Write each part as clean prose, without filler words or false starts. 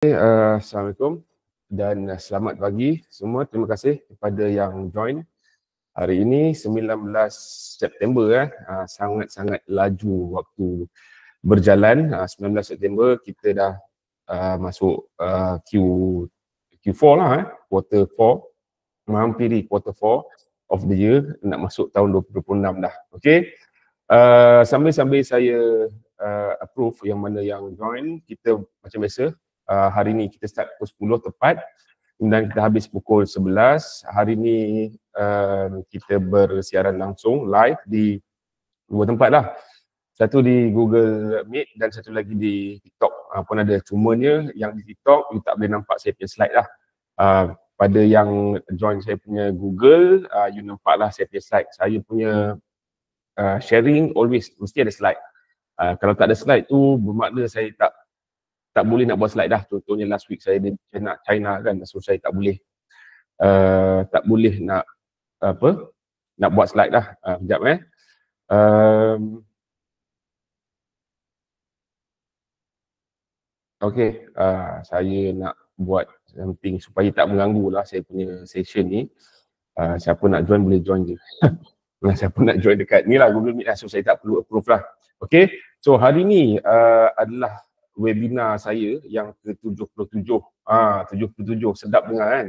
Assalamualaikum dan selamat pagi semua. Terima kasih kepada yang join hari ini 19 September. Sangat-sangat laju waktu berjalan. 19 September kita dah masuk Q4 lah, quarter 4, menghampiri quarter 4 of the year, nak masuk tahun 2026 dah. Okay. Sambil-sambil saya approve yang mana yang join, kita macam biasa. Hari ni kita start pukul 10 tepat dan kita habis pukul 11. Hari ni kita bersiaran langsung live di dua tempat lah. Satu di Google Meet dan satu lagi di TikTok pun ada. Cumanya yang di TikTok you tak boleh nampak saya punya slide lah. Pada yang join saya punya Google, you nampak lah saya punya slide. Saya punya sharing always mesti ada slide. Kalau tak ada slide tu bermakna saya tak boleh nak buat slide dah. Contohnya last week saya di China kan, so saya tak boleh nak nak buat slide dah. Sekejap okay, saya nak buat something supaya tak mengganggu lah saya punya session ni. Siapa nak join boleh join je. Siapa nak join dekat ni lah Google Meet lah, so saya tak perlu approve lah. Okay, so hari ni adalah webinar saya yang ke-77. 77, sedap dengar kan?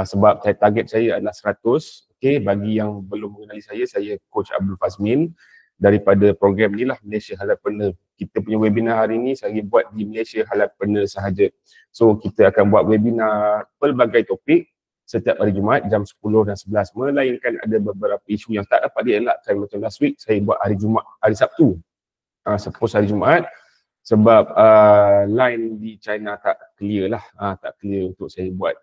Sebab target saya adalah 100. Okay, bagi yang belum mengenali saya Coach Abdul Fazmin daripada program ni lah, Malaysia Halalpreneur. Kita punya webinar hari ni saya buat di Malaysia Halalpreneur sahaja. So kita akan buat webinar pelbagai topik setiap hari Jumaat jam 10 dan 11. Melainkan ada beberapa isu yang tak dapat dielakkan macam last week, saya buat hari Sabtu. Suppose hari Jumaat. Sebab line di China tak clear lah, tak clear untuk saya buat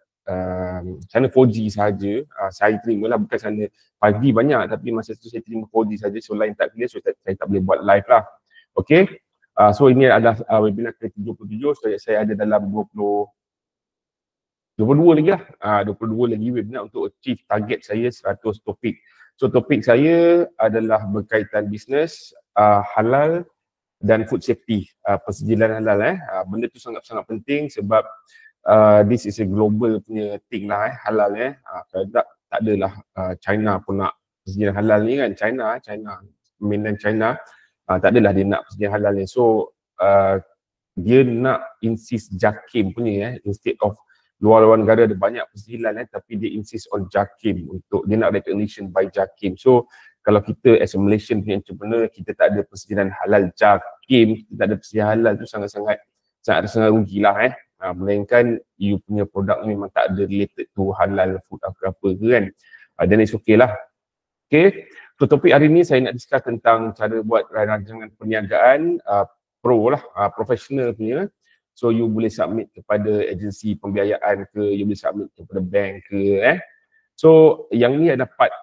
sana 4G sahaja. Saya terima lah, bukan sana 5G banyak, tapi masa tu saya terima 4G sahaja, so line tak clear, so saya tak boleh buat live lah. Okay, so ini adalah webinar ke-77, so saya ada dalam 22 lagi lah, 22 lagi webinar untuk achieve target saya 100 topik. So topik saya adalah berkaitan bisnes, halal dan food safety, persijilan halal. Benda tu sangat-sangat penting sebab this is a global punya thing lah, halal. Kalau tak adalah China pun nak persijilan halal ni kan. China mainland China, tak adalah dia nak persijilan halal ni. So dia nak insist JAKIM punya instead of luar-luar negara ada banyak persijilan tapi dia insist on JAKIM, untuk dia nak recognition by JAKIM. So kalau kita as a Malaysian punya entrepreneur, kita tak ada persijilan halal JAKIM, kita tak ada persijilan halal tu sangat-sangat rugilah. Melainkan you punya produk ni memang tak ada related to halal food apa ke kan. Then it's okay lah. Okay, so topik hari ni saya nak discuss tentang cara buat rancangan perniagaan pro lah, professional punya. So you boleh submit kepada agensi pembiayaan ke, you boleh submit kepada bank ke. So yang ni ada part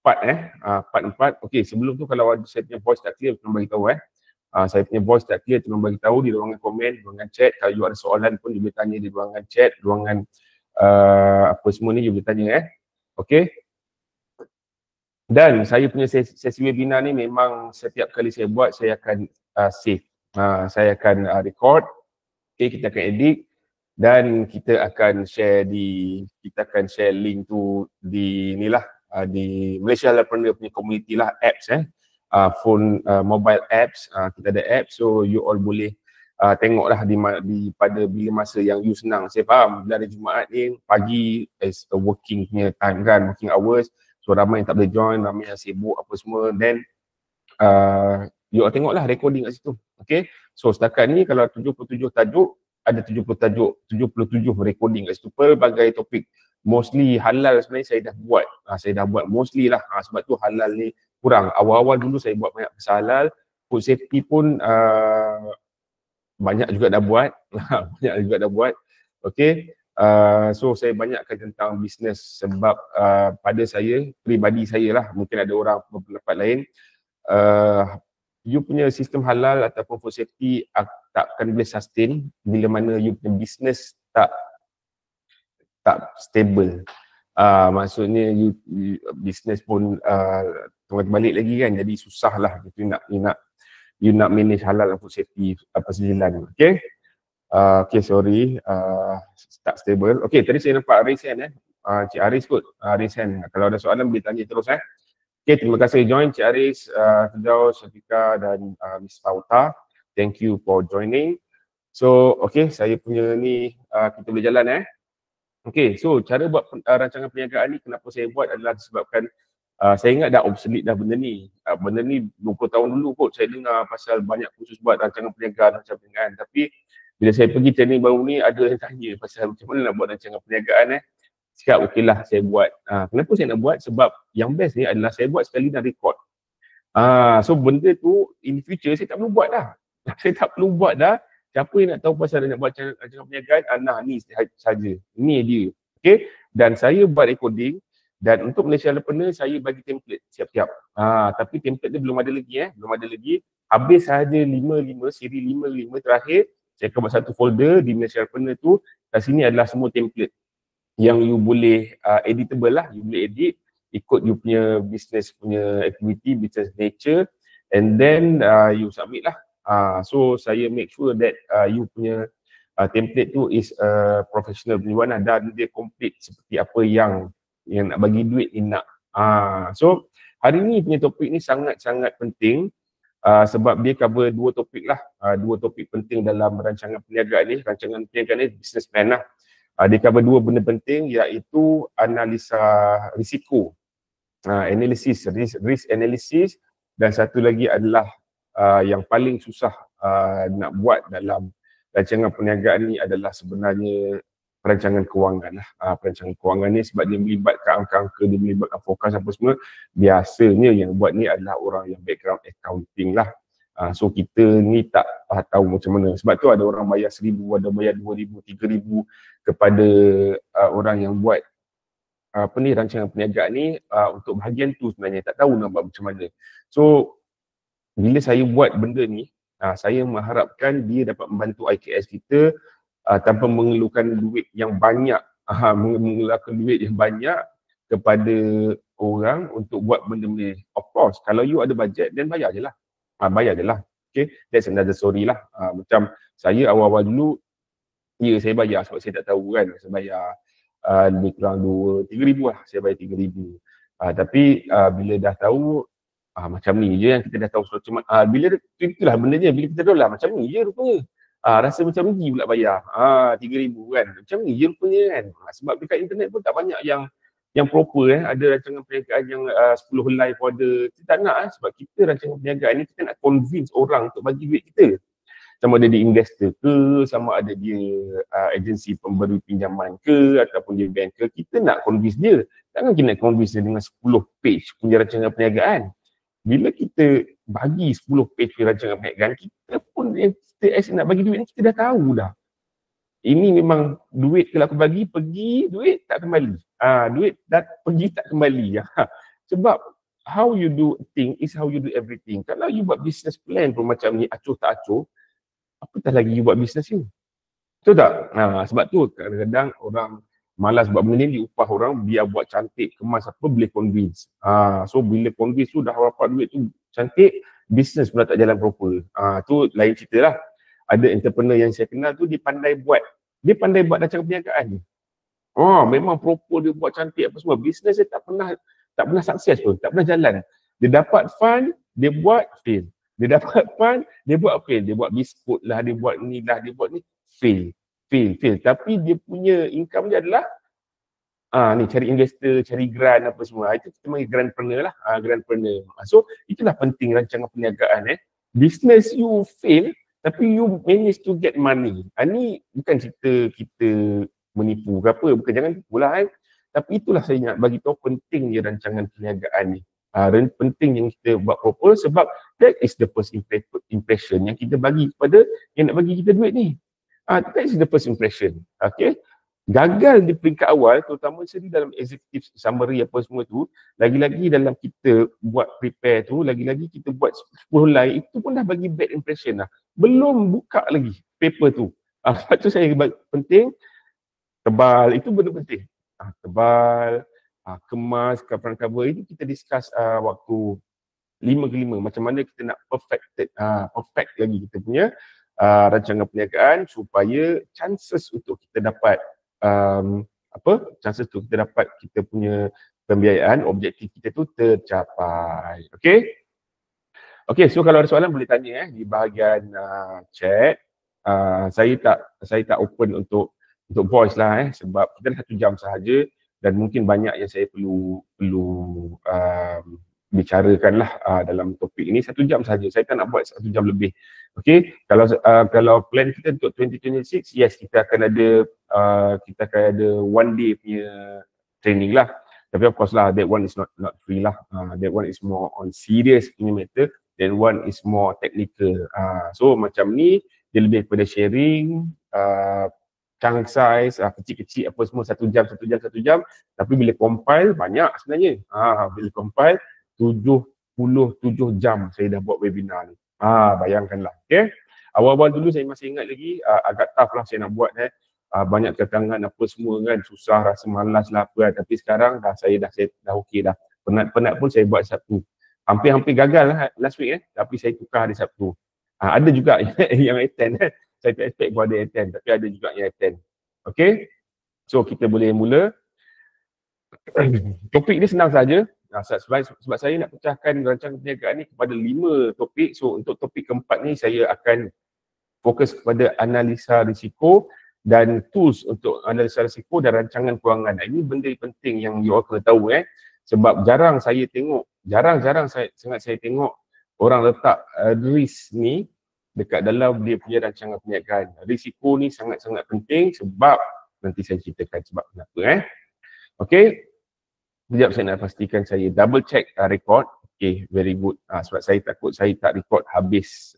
4. Okay, sebelum tu kalau ada saya punya voice tak clear, tolong beritahu. Saya punya voice tak clear, tolong beritahu di ruangan komen, ruangan chat. Kalau you ada soalan pun you boleh tanya di ruangan chat, ruangan apa semua ni you boleh tanya. Okay. Dan saya punya sesi webinar ni memang setiap kali saya buat, saya akan save. Saya akan record. Okay, kita akan edit dan kita akan share link tu di inilah, di Malaysia Halalpreneur punya community lah, apps phone, mobile apps, kita ada apps, so you all boleh tengoklah pada bila masa yang you senang. Saya faham bila hari Jumaat ni pagi is a working punya time kan, working hours, so ramai yang tak boleh join, ramai yang sibuk apa semua, then you all tengoklah recording kat situ. Okay, so setakat ni kalau 77 tajuk, ada 77 recording kat situ, pelbagai topik. Mostly halal sebenarnya saya dah buat mostly lah, sebab tu halal ni kurang. Awal-awal dulu saya buat banyak pasal halal. Food safety pun banyak juga dah buat. Okay, so saya banyakkan tentang bisnes sebab pada saya, peribadi saya lah, mungkin ada orang berpendapat lain, you punya sistem halal ataupun food safety takkan boleh sustain bila mana you punya bisnes tak stable. Maksudnya you bisnes pun balik lagi kan, jadi susah lah you nak manage halal dan food safety persijilan. Okay, Okay, sorry. Tak stable. Okay, tadi saya nampak raise hand Cik Aris kot. Raise hand. Kalau ada soalan boleh tanya terus Okay, terima kasih join Cik Aris, Firdaus, Syafiqah dan Miss Fauta. Thank you for joining. So, okay, saya punya ni kita boleh jalan Okay, so cara buat rancangan perniagaan ni kenapa saya buat adalah disebabkan saya ingat dah obsolete dah benda ni. Benda ni 20 tahun dulu kot saya dengar pasal banyak kursus buat rancangan perniagaan. Tapi bila saya pergi training baru ni ada yang tanya pasal macam mana nak buat rancangan perniagaan Cakap okey lah saya buat. Kenapa saya nak buat? Sebab yang best ni adalah saya buat sekali dan record. So benda tu in the future saya tak perlu buat dah. Saya tak perlu buat dah. Siapa yang nak tahu pasal nak buat rancangan perniagaan? Ni saja. Ini dia. Okay. Dan saya buat recording dan untuk Malaysia Entrepreneur saya bagi template siap-siap. Tapi template dia belum ada lagi Belum ada lagi. Habis sahaja 55 siri 55 terakhir. Saya akan buat satu folder di Malaysia Entrepreneur tu. Kat sini adalah semua template yang you boleh editable lah. You boleh edit ikut you punya business punya activity, business nature, and then you submit lah. So saya make sure that you punya template tu is professional punya dan dia complete seperti apa yang nak bagi duit ni nak. So hari ni punya topik ni sangat-sangat penting sebab dia cover dua topik lah. Dua topik penting dalam rancangan perniagaan ni. Rancangan perniagaan ni business plan lah. Dia cover dua benda penting iaitu analisa risiko, analysis, risk analysis, dan satu lagi adalah yang paling susah nak buat dalam rancangan perniagaan ni adalah sebenarnya perancangan kewangan lah. Perancangan kewangan ni sebab dia melibatkan angka-angka, dia melibatkan fokus apa semua. Biasanya yang buat ni adalah orang yang background accounting lah. So kita ni tak tahu macam mana. Sebab tu ada orang bayar 1,000, ada bayar 2,000, 3,000 kepada orang yang buat rancangan perniagaan ni untuk bahagian tu sebenarnya. Tak tahu nak buat macam mana. So bila saya buat benda ni, saya mengharapkan dia dapat membantu IKS kita tanpa mengeluarkan duit yang banyak. Mengeluarkan duit yang banyak kepada orang untuk buat benda-benda. Of course, kalau you ada budget, then bayar je lah. Bayar je lah. Okay, that's another story lah. Macam saya awal-awal dulu, saya bayar sebab saya tak tahu kan. Saya bayar lebih kurang 3,000 lah. Saya bayar 3,000. Tapi bila dah tahu, macam ni je yang kita dah tahu. Bila itulah benda je. Bila kita tahu lah macam ni je rupanya. Rasa macam rugi pula bayar. 3,000 kan. Macam ni je rupanya kan. Sebab dekat internet pun tak banyak yang proper ada rancangan perniagaan yang 10 helai pun ada. Kita tak nak sebab kita rancangan perniagaan ni kita nak convince orang untuk bagi duit kita. Sama ada dia investor ke, sama ada dia agensi pemberi pinjaman ke, ataupun dia bank ke, kita nak convince dia. Takkan kita nak convince dia dengan 10 page punya rancangan perniagaan. Bila kita bagi 10 page punya rancangan perniagaan, kita pun yang kita nak bagi duit ni kita dah tahu dah. Ini memang duit kalau aku bagi, pergi, duit tak kembali. Duit dah pergi tak kembali. Sebab how you do thing is how you do everything. Kalau you buat business plan pun macam ni, acuh tak acuh, apatah lagi you buat business you. Betul tak? Sebab tu kadang-kadang orang malas buat benda ni, diupah orang biar buat cantik, kemas apa, boleh convince. So bila convince tu dah dapat duit tu cantik, business pula tak jalan proper. Tu lain cerita lah. Ada entrepreneur yang saya kenal tu dia pandai buat rancangan perniagaan ni. Memang proper, dia buat cantik apa semua. Business dia tak pernah sukses pun, tak pernah jalan. Dia dapat fund, dia buat fail. Dia dapat fund, dia buat fail. Dia buat biskut lah, dia buat ni lah, dia buat ni, fail. Tapi dia punya income dia adalah ni cari investor, cari grant apa semua. Itu kita panggil grantpreneur lah, grantpreneur. So itulah penting rancangan perniagaan Business you fail tapi you manage to get money. Ni bukan cerita kita menipu ke apa, bukan, jangan tipu lah Tapi itulah saya nak bagi tahu pentingnya rancangan perniagaan ni. Penting yang kita buat proper sebab that is the first impression yang kita bagi kepada yang nak bagi kita duit ni. That is the first impression. Okay. Gagal di peringkat awal, terutama sekali dalam executive summary apa semua tu, lagi-lagi dalam kita buat prepare tu, lagi-lagi kita buat 10 helai, itu pun dah bagi bad impression lah. Belum buka lagi paper tu. Sebab tu saya penting, tebal, itu benda penting. Tebal, kemas, cover itu kita discuss waktu 5 ke 5, macam mana kita nak perfect lagi kita punya rancangan perniagaan supaya chances untuk kita dapat chances untuk kita dapat kita punya pembiayaan, objektif kita tu tercapai. Okey, so kalau ada soalan boleh tanya di bahagian chat. Saya tak open untuk voice lah sebab kita dah 1 jam sahaja dan mungkin banyak yang saya perlu bicarakan lah dalam topik ini. 1 jam sahaja, saya tak nak buat 1 jam lebih. Okey, kalau plan kita untuk 2026, yes, kita akan ada 1 day punya training lah. Tapi of course lah, that one is not free lah. That one is more on serious punya matter, then one is more technical. So macam ni, dia lebih kepada sharing, chunk size, kecil-kecil apa semua, 1 jam, tapi bila compile, banyak sebenarnya. Bila compile, 77 jam saya dah buat webinar ni. Bayangkanlah. Okay? Awal-awal dulu saya masih ingat lagi, agak tough lah saya nak buat banyak kekangan apa semua kan, susah, rasa malas lah apa, tapi sekarang saya dah okey dah. Penat-penat pun saya buat Sabtu. Hampir-hampir gagal lah last week tapi saya tukar hari Sabtu. Ada juga yang attend saya tak expect pun ada attend, tapi ada juga yang attend. Okay, so kita boleh mula. Topik ni senang saja. Sebab saya nak pecahkan rancangan perniagaan ni kepada 5 topik. So untuk topik keempat ni saya akan fokus kepada analisa risiko dan tools untuk analisa risiko dan rancangan kewangan. Ini benda penting yang you all kena tahu sebab jarang saya tengok orang letak risk ni dekat dalam dia punya rancangan perniagaan. Risiko ni sangat-sangat penting sebab nanti saya ceritakan sebab kenapa. Okey. Sekejap saya nak pastikan saya double check record. Okey, very good. Sebab saya takut saya tak record habis.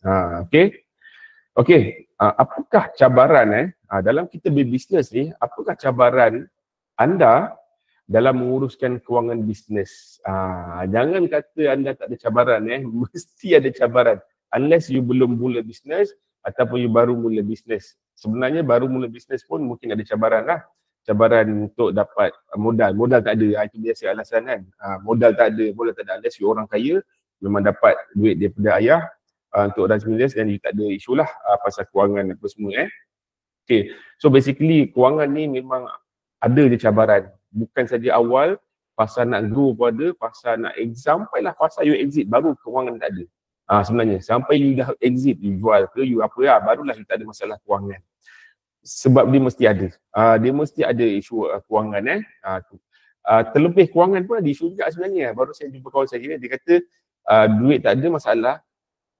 Okey, apakah cabaran dalam kita berbisnes ni, apakah cabaran anda dalam menguruskan kewangan bisnes? Jangan kata anda tak ada cabaran mesti ada cabaran. Unless you belum mula bisnes ataupun you baru mula bisnes. Sebenarnya baru mula bisnes pun mungkin ada cabaran lah. Cabaran untuk dapat modal tak ada, itu biasa alasan kan. Modal tak ada unless you orang kaya, memang dapat duit daripada ayah untuk run bisnes dan you tak ada isu lah pasal kewangan apa semua Okay, so basically kewangan ni memang ada je cabaran. Bukan saja awal, fasa nak grow pun ada, fasa nak sampailah fasa you exit baru kewangan tak ada. Sebenarnya sampai you dah exit, you jual ke you apa barulah you tak ada masalah kewangan. Sebab dia mesti ada. Dia mesti ada isu kewangan terlebih kewangan pun ada isu juga sebenarnya. Baru saya jumpa kawan saya dia kata duit tak ada masalah,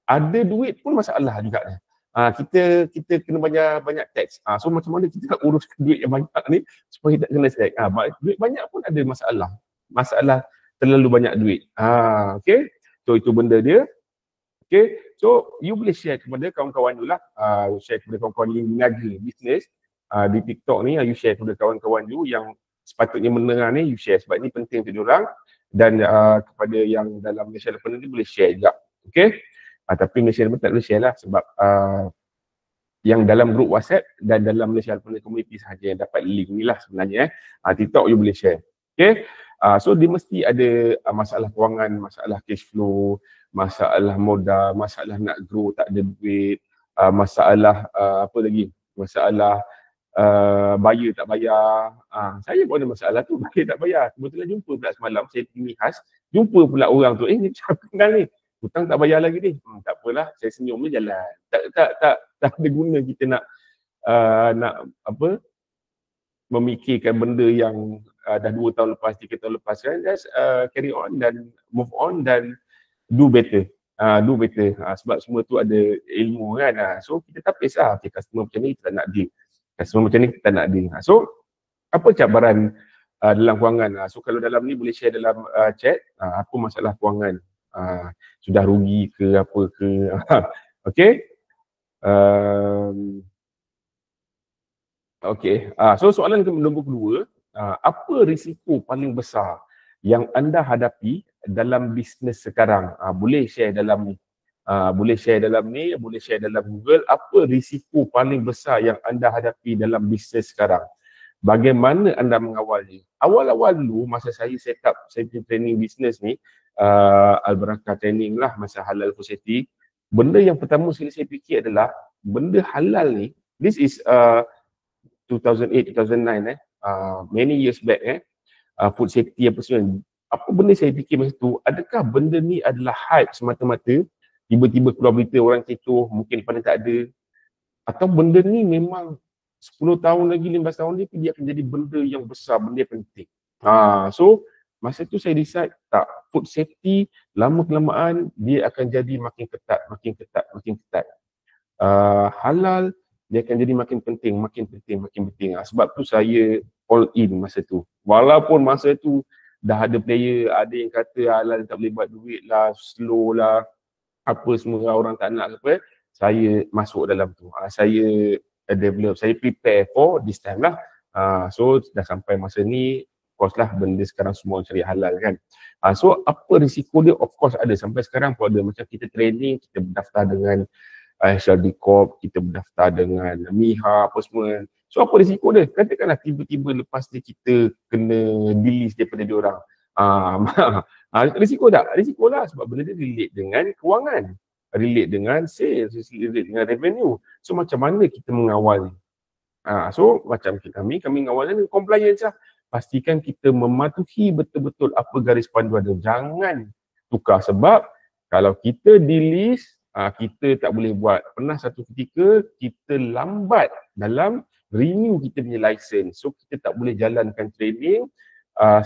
ada duit pun masalah juga. Kita kena banyak tax. So macam mana kita nak uruskan duit yang banyak ni supaya tak kena tax. Duit banyak pun ada masalah. Masalah terlalu banyak duit. Okay. So itu benda dia. Okay. So you boleh share kepada kawan-kawan you lah. Share kepada kawan-kawan yang meniaga bisnes di TikTok ni. You share kepada kawan-kawan you yang sepatutnya mendengar ni, you share sebab ni penting untuk diorang. Dan kepada yang dalam Malaysia Lepas ni boleh share juga. Okay. Tapi Malaysia Lepas tak boleh share lah sebab yang dalam grup WhatsApp dan dalam Malaysia Lepas community sahaja yang dapat link ni lah sebenarnya. TikTok you boleh share. Okay. So dia mesti ada masalah kewangan, masalah cash flow, masalah modal, masalah nak grow tak ada duit, masalah apa lagi? Masalah bayar tak bayar. Saya pun ada masalah tu, bayar tak bayar. Kebetulan jumpa pula semalam, saya pergi Mihas, jumpa pula orang tu, ni macam kenal ni. Hutang tak bayar lagi ni. Tak apalah, saya senyum je jalan. Tak ada guna kita nak apa? Memikirkan benda yang dah 2 tahun lepas, 3 tahun lepas kan. Just carry on dan move on dan do better. Sebab semua tu ada ilmu kan. So kita tak kisah customer macam ni kita tak nak deal. Customer macam ni kita tak nak deal. So apa cabaran dalam kewangan? So kalau dalam ni boleh share dalam chat apa masalah kewangan. Sudah rugi ke apa ke. Okay. Okay. So soalan nombor kedua, apa risiko paling besar yang anda hadapi dalam bisnes sekarang? Boleh share dalam ni. Boleh share dalam Google. Apa risiko paling besar yang anda hadapi dalam bisnes sekarang? Bagaimana anda mengawalnya? Awal-awal dulu masa saya set up saya punya training bisnes ni, Al Barakah training lah, masa Halal Society, benda yang pertama sekali saya fikir adalah benda halal ni, this is 2008, 2009 many years back food safety apa semua. Apa benda saya fikir masa tu, adakah benda ni adalah hype semata-mata, tiba-tiba keluar berita orang kecoh, mungkin pada tak ada, atau benda ni memang 10 tahun lagi, 15 tahun lagi dia akan jadi benda yang besar, benda yang penting. So masa tu saya decide tak, food safety lama-kelamaan dia akan jadi makin ketat, makin ketat, makin ketat. Halal dia akan jadi makin penting, makin penting, makin penting. Sebab tu saya all in masa tu. Walaupun masa tu dah ada player, ada yang kata halal tak boleh buat duit lah, slow lah, apa semua orang tak nak apa, saya masuk dalam tu. Saya develop, saya prepare for this time lah. So dah sampai masa ni, of course lah benda sekarang semua cari halal kan. So apa risiko dia? Of course ada, sampai sekarang pun ada. Macam kita training, kita berdaftar dengan Syardi Corp, kita berdaftar dengan MIHA apa semua. So apa risiko dia? Katakanlah tiba-tiba lepas ni kita kena delist daripada diorang. Risiko tak? Risiko lah, sebab benda dia relate dengan kewangan, relate dengan sales, relate dengan revenue. So macam mana kita mengawal? So macam kami mengawal dengan compliance lah. Pastikan kita mematuhi betul-betul apa garis panduan dia. Jangan tukar, sebab kalau kita delist, kita tak boleh buat. Pernah satu ketika kita lambat dalam renew kita punya license. So kita tak boleh jalankan training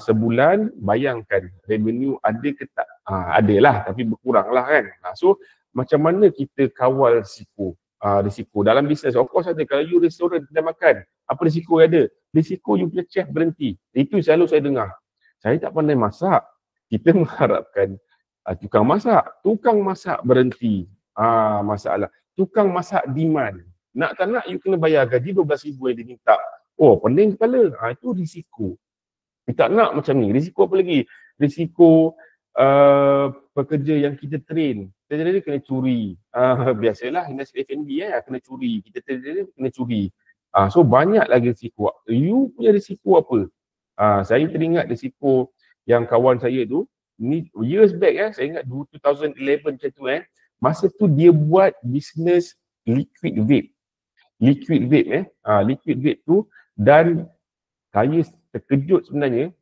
sebulan. Bayangkan revenue ada ke tak? Adalah, tapi berkurang lah kan. So macam mana kita kawal risiko? Risiko dalam bisnes, of course ada. Kalau you restoran kedai makan, apa risiko yang ada? Risiko you punya chef berhenti. Itu selalu saya dengar. Saya tak pandai masak, kita mengharapkan tukang masak berhenti. Masalah. Tukang masak demand. Nak tak nak, you kena bayar gaji 12,000 yang dia minta. Oh, pening kepala. Itu risiko. You tak nak macam ni. Risiko apa lagi? Risiko pekerja yang kita train. Kita kena curi. Biasalah industri F&B kena curi. Kita kena curi. So banyak lagi risiko. You punya risiko apa? Saya teringat risiko yang kawan saya tu, ni years back saya ingat 2011 macam tu masa tu dia buat bisnes liquid vape. Liquid vape tu, dan saya terkejut sebenarnya,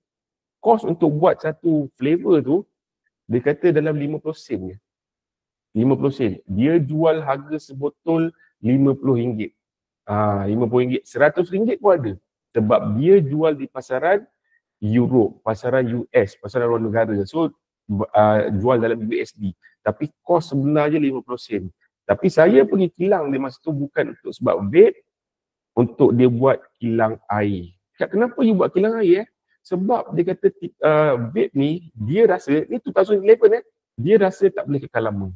kos untuk buat satu flavor tu dia kata dalam 50 sen je. 50 sen. Dia jual harga sebotol RM50. RM50. RM100 pun ada. Sebab dia jual di pasaran Europe, pasaran US, pasaran luar negara. So jual dalam USD. Tapi kos sebenarnya 50 sen. Tapi saya pergi kilang dia masa tu bukan untuk sebab vape, untuk dia buat kilang air. Kenapa you buat kilang air? Sebab dia kata vape ni, dia rasa, ni 2011 dia rasa tak boleh kekal lama.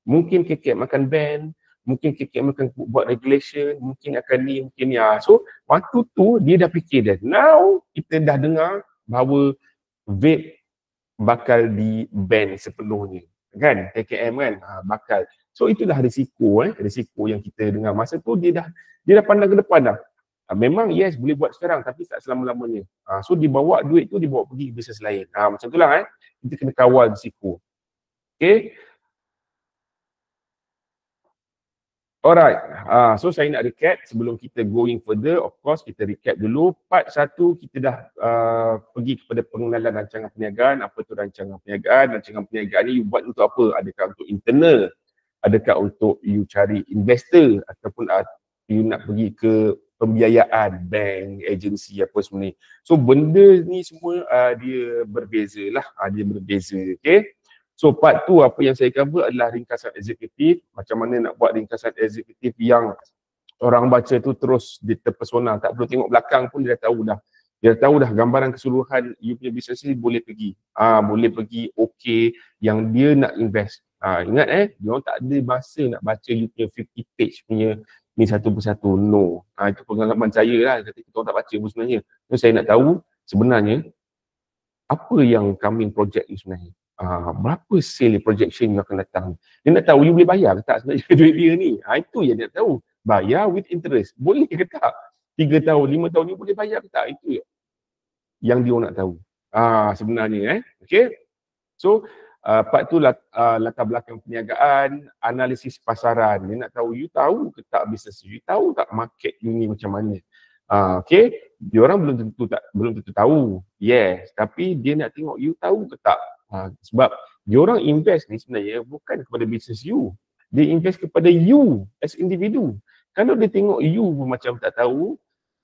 Mungkin KKM makan ban, mungkin KKM makan buat regulation, mungkin akan ni, mungkin ni. So waktu tu dia dah fikir dah. Now kita dah dengar bahawa vape bakal di ban sepenuhnya. Kan? KKM kan? Bakal. So itulah risiko risiko yang kita dengar. Masa tu dia dah pandang ke depan dah. Memang yes boleh buat sekarang, tapi tak selama-lamanya. So dibawa duit tu, dibawa pergi bisnes lain. Macam itulah kita kena kawal risiko. Okay. Alright, so saya nak recap sebelum kita going further. Of course kita recap dulu. Part 1 kita dah pergi kepada pengenalan rancangan perniagaan. Apa tu rancangan perniagaan? Rancangan perniagaan ni you buat untuk apa? Adakah untuk internal? Adakah untuk you cari investor? Ataupun you nak pergi ke pembiayaan, bank, agensi apa semua ni. So benda ni semua dia berbeza lah. Dia berbeza, okay? So part tu apa yang saya cover adalah ringkasan eksekutif. Macam mana nak buat ringkasan eksekutif yang orang baca tu terus dia terpesona. Tak perlu tengok belakang pun dia dah tahu dah. Dia dah tahu dah gambaran keseluruhan you punya bisnes ni boleh pergi. Boleh pergi okay yang dia nak invest. Ingat dia orang tak ada masa nak baca you punya 50 page punya ni satu persatu. No. Itu pengalaman saya lah. Kata kita orang tak baca pun sebenarnya. So saya nak tahu sebenarnya apa yang coming project you sebenarnya. Berapa sale projection yang akan datang. Dia nak tahu you boleh bayar ke tak sebenarnya duit dia ni. Itu yang dia nak tahu. Bayar with interest. Boleh ke tak? 3 tahun, 5 tahun ni boleh bayar ke tak? Itu yang dia nak tahu. Sebenarnya Okay. So Part tu latar belakang perniagaan, analisis pasaran. Dia nak tahu, you tahu ke tak bisnes you tahu tak market you ni macam mana. Okay, diorang belum tentu tahu. Yes, tapi dia nak tengok you tahu ke tak. Sebab diorang invest ni sebenarnya bukan kepada bisnes you. Dia invest kepada you as individu. Kalau dia tengok you pun macam tak tahu,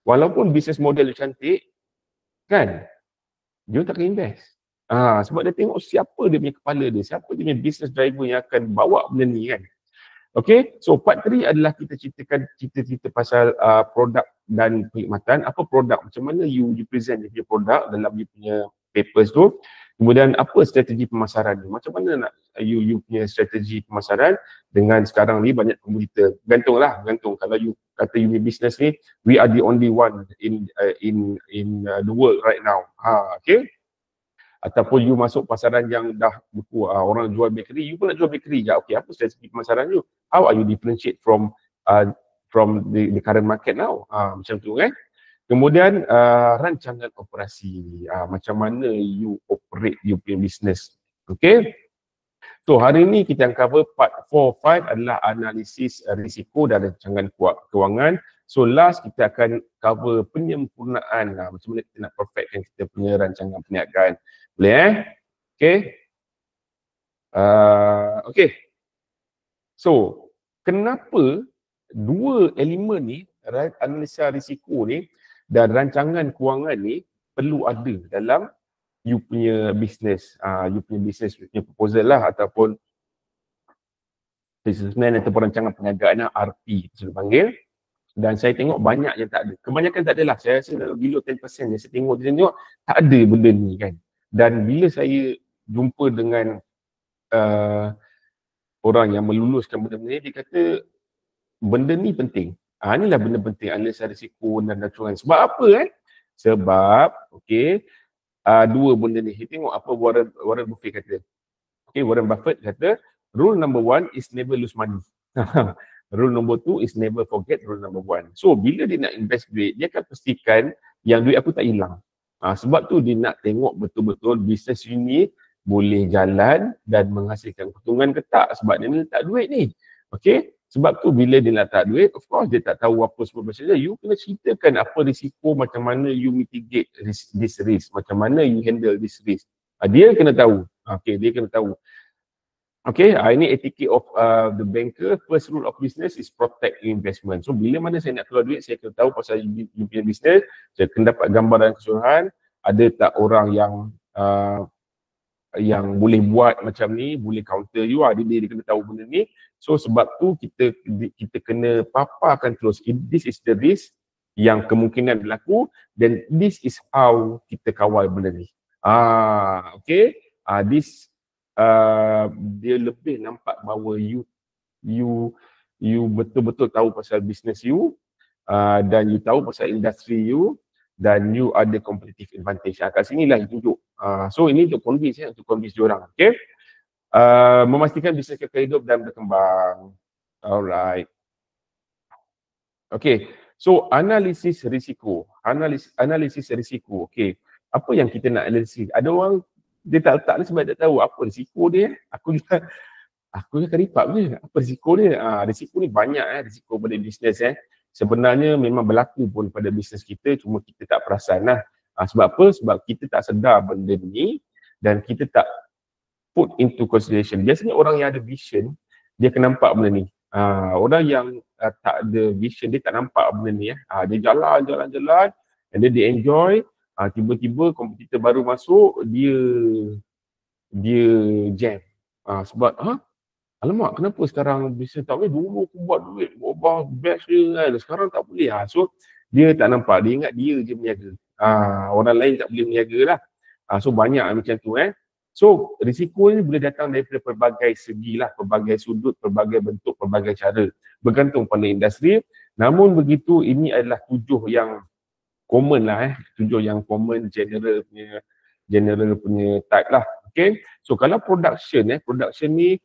walaupun bisnes model cantik, kan, dia tak akan invest. Sebab dia tengok siapa dia punya kepala dia, siapa dia punya business driver yang akan bawa benda ni, kan. Okay, so part 3 adalah kita ceritakan cerita-cerita pasal produk dan perkhidmatan. Apa produk, macam mana you present dia punya produk dalam dia punya papers tu. Kemudian apa strategi pemasaran ni, macam mana nak you punya strategi pemasaran dengan sekarang ni banyak kompetitor. Gantung kalau you kata you punya business ni, we are the only one in the world right now. Okay, ataupun you masuk pasaran yang dah buku, orang jual bakery, you pun nak jual bakery je. Okay, apa strategi pemasaran you? How are you differentiate from the current market now? Macam tu, kan. Kemudian rancangan operasi, macam mana you operate you punya business. Okay, so hari ni kita akan cover part 4, 5 adalah analisis risiko dan rancangan kewangan. So last kita akan cover penyempurnaan, macam mana kita nak perfectkan kita punya rancangan perniagaan. Boleh, okay. Okay, so kenapa dua elemen ni, analisa risiko ni dan rancangan kewangan ni perlu ada dalam you punya business, you punya proposal lah, ataupun business plan ataupun rancangan perniagaan, RP kita panggil. Dan saya tengok banyak yang tak ada, kebanyakan tak adalah, saya rasa below 10% yang saya tengok tak ada benda ni, kan. Dan bila saya jumpa dengan orang yang meluluskan benda-benda ni, dia kata benda ni penting. Inilah benda penting, analisa risiko dan rancangan. Sebab apa, kan? Sebab, okay, dua benda ni. Kita tengok apa Warren Buffett kata. Okay, Warren Buffett kata, rule number 1 is never lose money. Rule number 2 is never forget rule number 1. So, bila dia nak invest duit, dia akan pastikan yang duit aku tak hilang. Sebab tu dia nak tengok betul-betul bisnes ini boleh jalan dan menghasilkan keuntungan ke tak, sebab dia letak duit ni. Okay, sebab tu bila dia letak duit, of course dia tak tahu apa semua macam you kena ceritakan apa risiko, macam mana you mitigate this risk, macam mana you handle this risk. Dia kena tahu. Okay, dia kena tahu. Okay, ini etiquette of the banker. First rule of business is protect investment. So bila mana saya nak keluar duit, saya kena tahu pasal you punya business, saya kena dapat gambaran keseluruhan, ada tak orang yang boleh buat macam ni, boleh counter you, dia kena tahu benda ni. So sebab tu kita kena paparkan terus, this is the risk yang kemungkinan berlaku, dan this is how kita kawal benda ni. Okay, this dia lebih nampak bahawa you betul-betul tahu pasal business you, dan you tahu pasal industri you, dan you ada competitive advantage. Kat sini lah you tunjuk. So ini untuk convince diorang. Okay, memastikan bisnes kekal hidup dan berkembang. Alright. Okay, so analisis risiko. Analisis risiko. Okay, apa yang kita nak analisis? Ada orang dia tak letak ni sebab dia tak tahu apa risiko dia. Aku akan ripat je. Apa risiko dia? Risiko ni banyak, risiko pada bisnes. Sebenarnya memang berlaku pun pada bisnes kita, cuma kita tak perasan lah. Sebab apa? Sebab kita tak sedar benda ni dan kita tak put into consideration. Biasanya orang yang ada vision, dia akan nampak benda ni. Orang yang tak ada vision, dia tak nampak benda ni. Dia jalan, and then dia enjoy. Tiba-tiba kompetitor baru masuk, dia jam. Sebab alamak, kenapa sekarang bisnes tak boleh? Dulu aku buat duit, best je kan, sekarang tak boleh. So dia tak nampak, dia ingat dia je berniaga. Orang lain tak boleh berniaga lah. So banyak macam tu. So risiko ni boleh datang daripada pelbagai segi lah, pelbagai sudut, pelbagai bentuk, pelbagai cara, bergantung pada industri. Namun begitu, ini adalah 7 yang common lah, 7 yang common, general punya type lah. Okay, so kalau production ni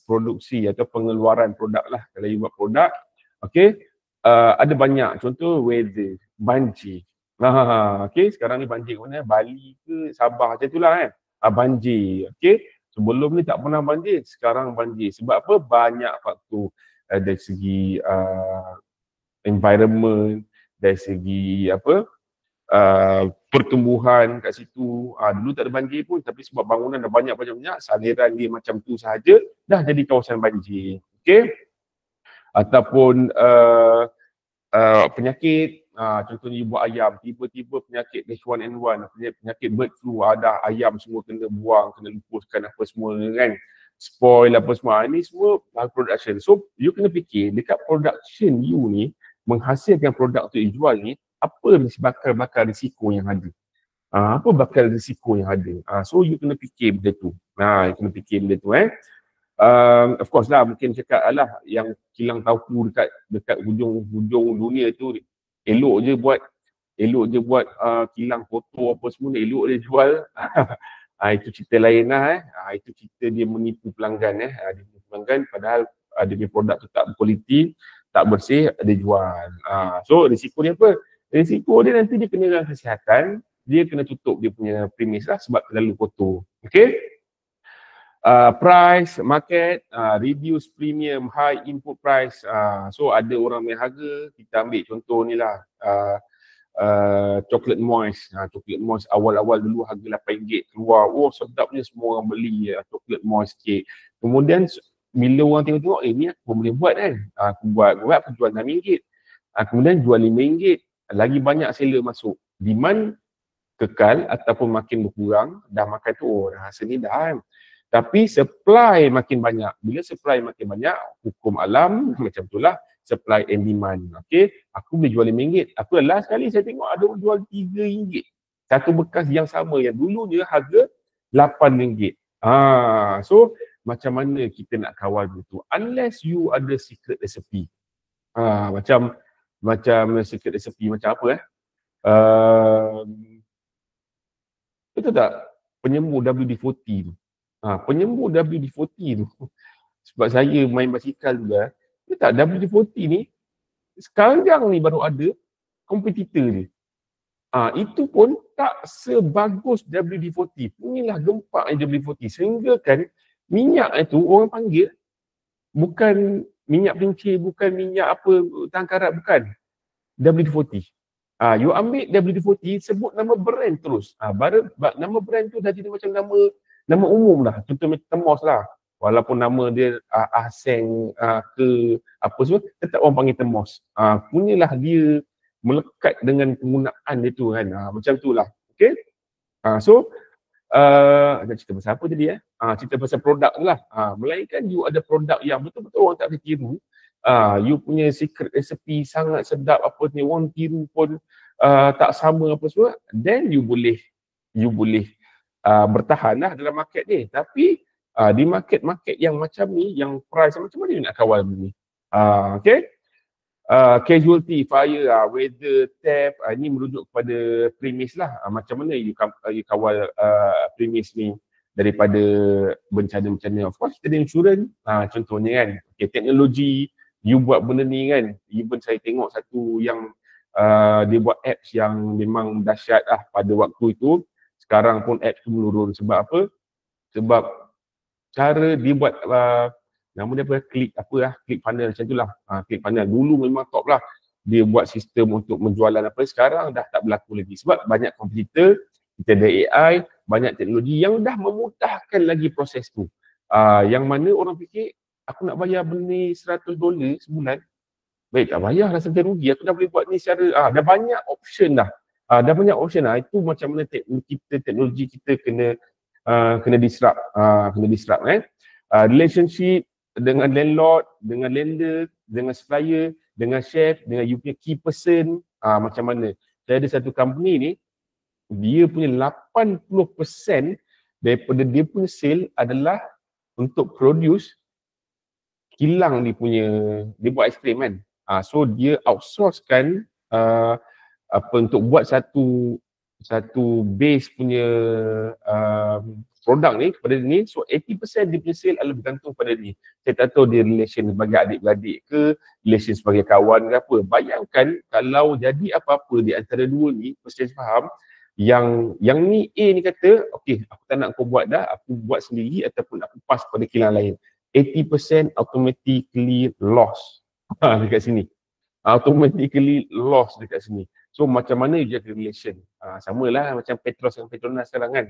produksi atau pengeluaran produk lah. Kalau you buat produk, okay, ada banyak. Contoh weather, banjir. Okay, sekarang ni banjir ke mana? Bali ke Sabah, macam itulah banjir. Okey, sebelum ni tak pernah banjir, sekarang banjir. Sebab apa? Banyak faktor dari segi environment, dari segi apa? Pertumbuhan kat situ. Dulu tak ada banjir pun, tapi sebab bangunan dah banyak-banyak, saliran dia macam tu sahaja dah jadi kawasan banjir. Okey, ataupun penyakit, contohnya ibu ayam, tiba-tiba penyakit H1N1, penyakit bird flu, ada ayam semua kena buang, kena lupuskan apa semua kan, spoil apa semua. Ini semua production. So you kena fikir dekat production you ni, menghasilkan produk tu you jual ni, apa bakal risiko yang ada. Apa bakal risiko yang ada. So you kena fikir benda tu. You kena fikir benda tu of course lah, mungkin cakap lah yang kilang tauku dekat hujung dunia tu elok je buat kilang kotor apa semua ni, elok dia jual. Itu cerita lain lah itu cerita dia menipu pelanggan dia menipu pelanggan, padahal dia punya produk tu tak berkualiti, tak bersih, dia jual. So risiko dia apa? Risiko dia nanti dia kena kesihatan, dia kena tutup dia punya premis lah sebab terlalu kotor. Okay, price, market, reduce premium, high input price. So ada orang main harga, kita ambil contoh ni lah, chocolate moist. Chocolate moist awal-awal dulu harga RM8 keluar, sedapnya semua orang beli chocolate moist cake. Kemudian bila orang tengok-tengok, ni aku boleh buat kan, aku buat, aku jual RM6, kemudian jual RM5, lagi banyak seller masuk, demand kekal ataupun makin berkurang, dah makan tu rasa ni dah kan. Tapi supply makin banyak. Bila supply makin banyak, hukum alam macam itulah, supply and demand. Okey, aku boleh jual RM5. Aku last kali saya tengok ada orang jual RM3. Satu bekas yang sama yang dulunya harga RM8. So macam mana kita nak kawal begitu? Unless you ada secret recipe. Macam secret recipe macam apa betul tak? Penyembuh WD-40 tu. Penyembuh WD-40 tu, sebab saya main basikal juga, dia tak, WD-40 ni sekarang ni baru ada kompetitor dia. Itu pun tak sebagus WD-40. Punyalah gempak WD-40 sehingga kan minyak itu orang panggil bukan minyak pelincir, bukan minyak apa tangkarat, bukan WD-40. You ambil WD-40, sebut nama brand terus. Nama brand tu dah jadi macam nama umum lah. Contoh macam Thermos lah. Walaupun nama dia Aseng ke apa semua, tetap orang panggil Thermos. Punyalah dia melekat dengan penggunaan dia tu kan. Macam tu lah. Okay. So, cerita pasal apa tadi cerita pasal produk tu lah. Melainkan you ada produk yang betul-betul orang tak boleh tiru. You punya secret recipe sangat sedap, apa ni, orang tiru pun tak sama apa semua, then you boleh bertahan lah dalam market ni. Tapi di market yang macam ni, yang price macam mana you nak kawal ni? Okay, casualty, fire, weather, theft, ini merujuk kepada premis lah. Macam mana you kawal premis ni daripada bencana-bencana. Of course kita ada insurans, contohnya kan. Okay, teknologi, you buat benda ni kan. Even saya tengok satu yang dia buat apps yang memang dahsyat lah pada waktu itu. Sekarang pun apps tu menurun. Sebab apa? Sebab cara dia buat nama dia apa? Click funnel macam tu lah. Click funnel dulu memang top lah. Dia buat sistem untuk menjualan apa, sekarang dah tak berlaku lagi. Sebab banyak komputer, kita ada AI, banyak teknologi yang dah memudahkan lagi proses tu. Yang mana orang fikir, aku nak bayar benda $100 sebulan, baik tak bayar lah, sampai rugi, aku dah boleh buat ni secara, dah banyak option dah. Dah banyak option lah. Itu macam mana teknologi kita kena disrupt. Relationship dengan landlord, dengan lender, dengan supplier, dengan chef, dengan you punya key person, macam mana. Saya ada satu company ni, dia punya 80% daripada dia punya sale adalah untuk produce kilang dia punya, dia buat aiskrim kan. So dia outsourcekan untuk buat satu base punya produk ni kepada ni. So 80% dia punya sale adalah bergantung pada ni. Saya tak tahu dia relation sebagai adik-beradik ke, relation sebagai kawan ke apa. Bayangkan kalau jadi apa-apa di antara dua ni, persis faham, Yang ni A ni kata, okay, aku tak nak kau buat dah, aku buat sendiri ataupun aku pass pada kilang lain. 80% automatically lost dekat sini. Automatically lost dekat sini. So macam mana you jaga relation? Samalah macam Petros dengan Petronas sekarang kan.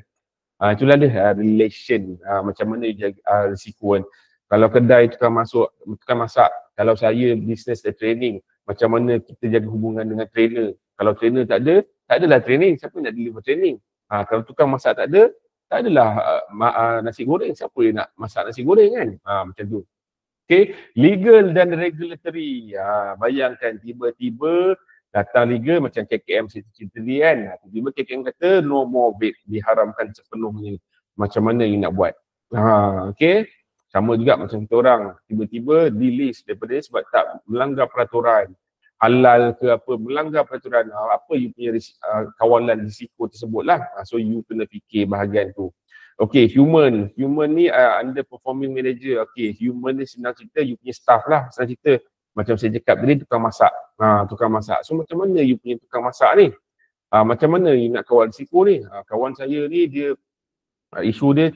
Itulah dia relation. Macam mana you jaga risiko kan. Kalau kedai tukang masak, kalau saya business dan training, macam mana kita jaga hubungan dengan trainer. Kalau trainer tak adalah training, siapa nak deliver training? Kalau tukang masak tak adalah nasi goreng, siapa yang nak masak nasi goreng kan? Macam tu. Okay, legal dan regulatory. Bayangkan tiba-tiba datang legal macam KKM cerita tadi kan. Tiba-tiba KKM kata no more vape, diharamkan sepenuhnya. Macam mana you nak buat? Okay, sama juga macam kita orang. Tiba-tiba delist daripada sebab tak melanggar peraturan. Halal ke apa, melanggar peraturan. Apa you punya kawalan risiko tersebut lah. So you kena fikir bahagian tu. Okay, human ni underperforming manager. Okay, human ni senang cerita you punya staff lah. Senang cerita macam saya cakap tadi, tukang masak. Tukang masak. So macam mana you punya tukang masak ni? Macam mana you nak kawal risiko ni? Kawan saya ni dia isu dia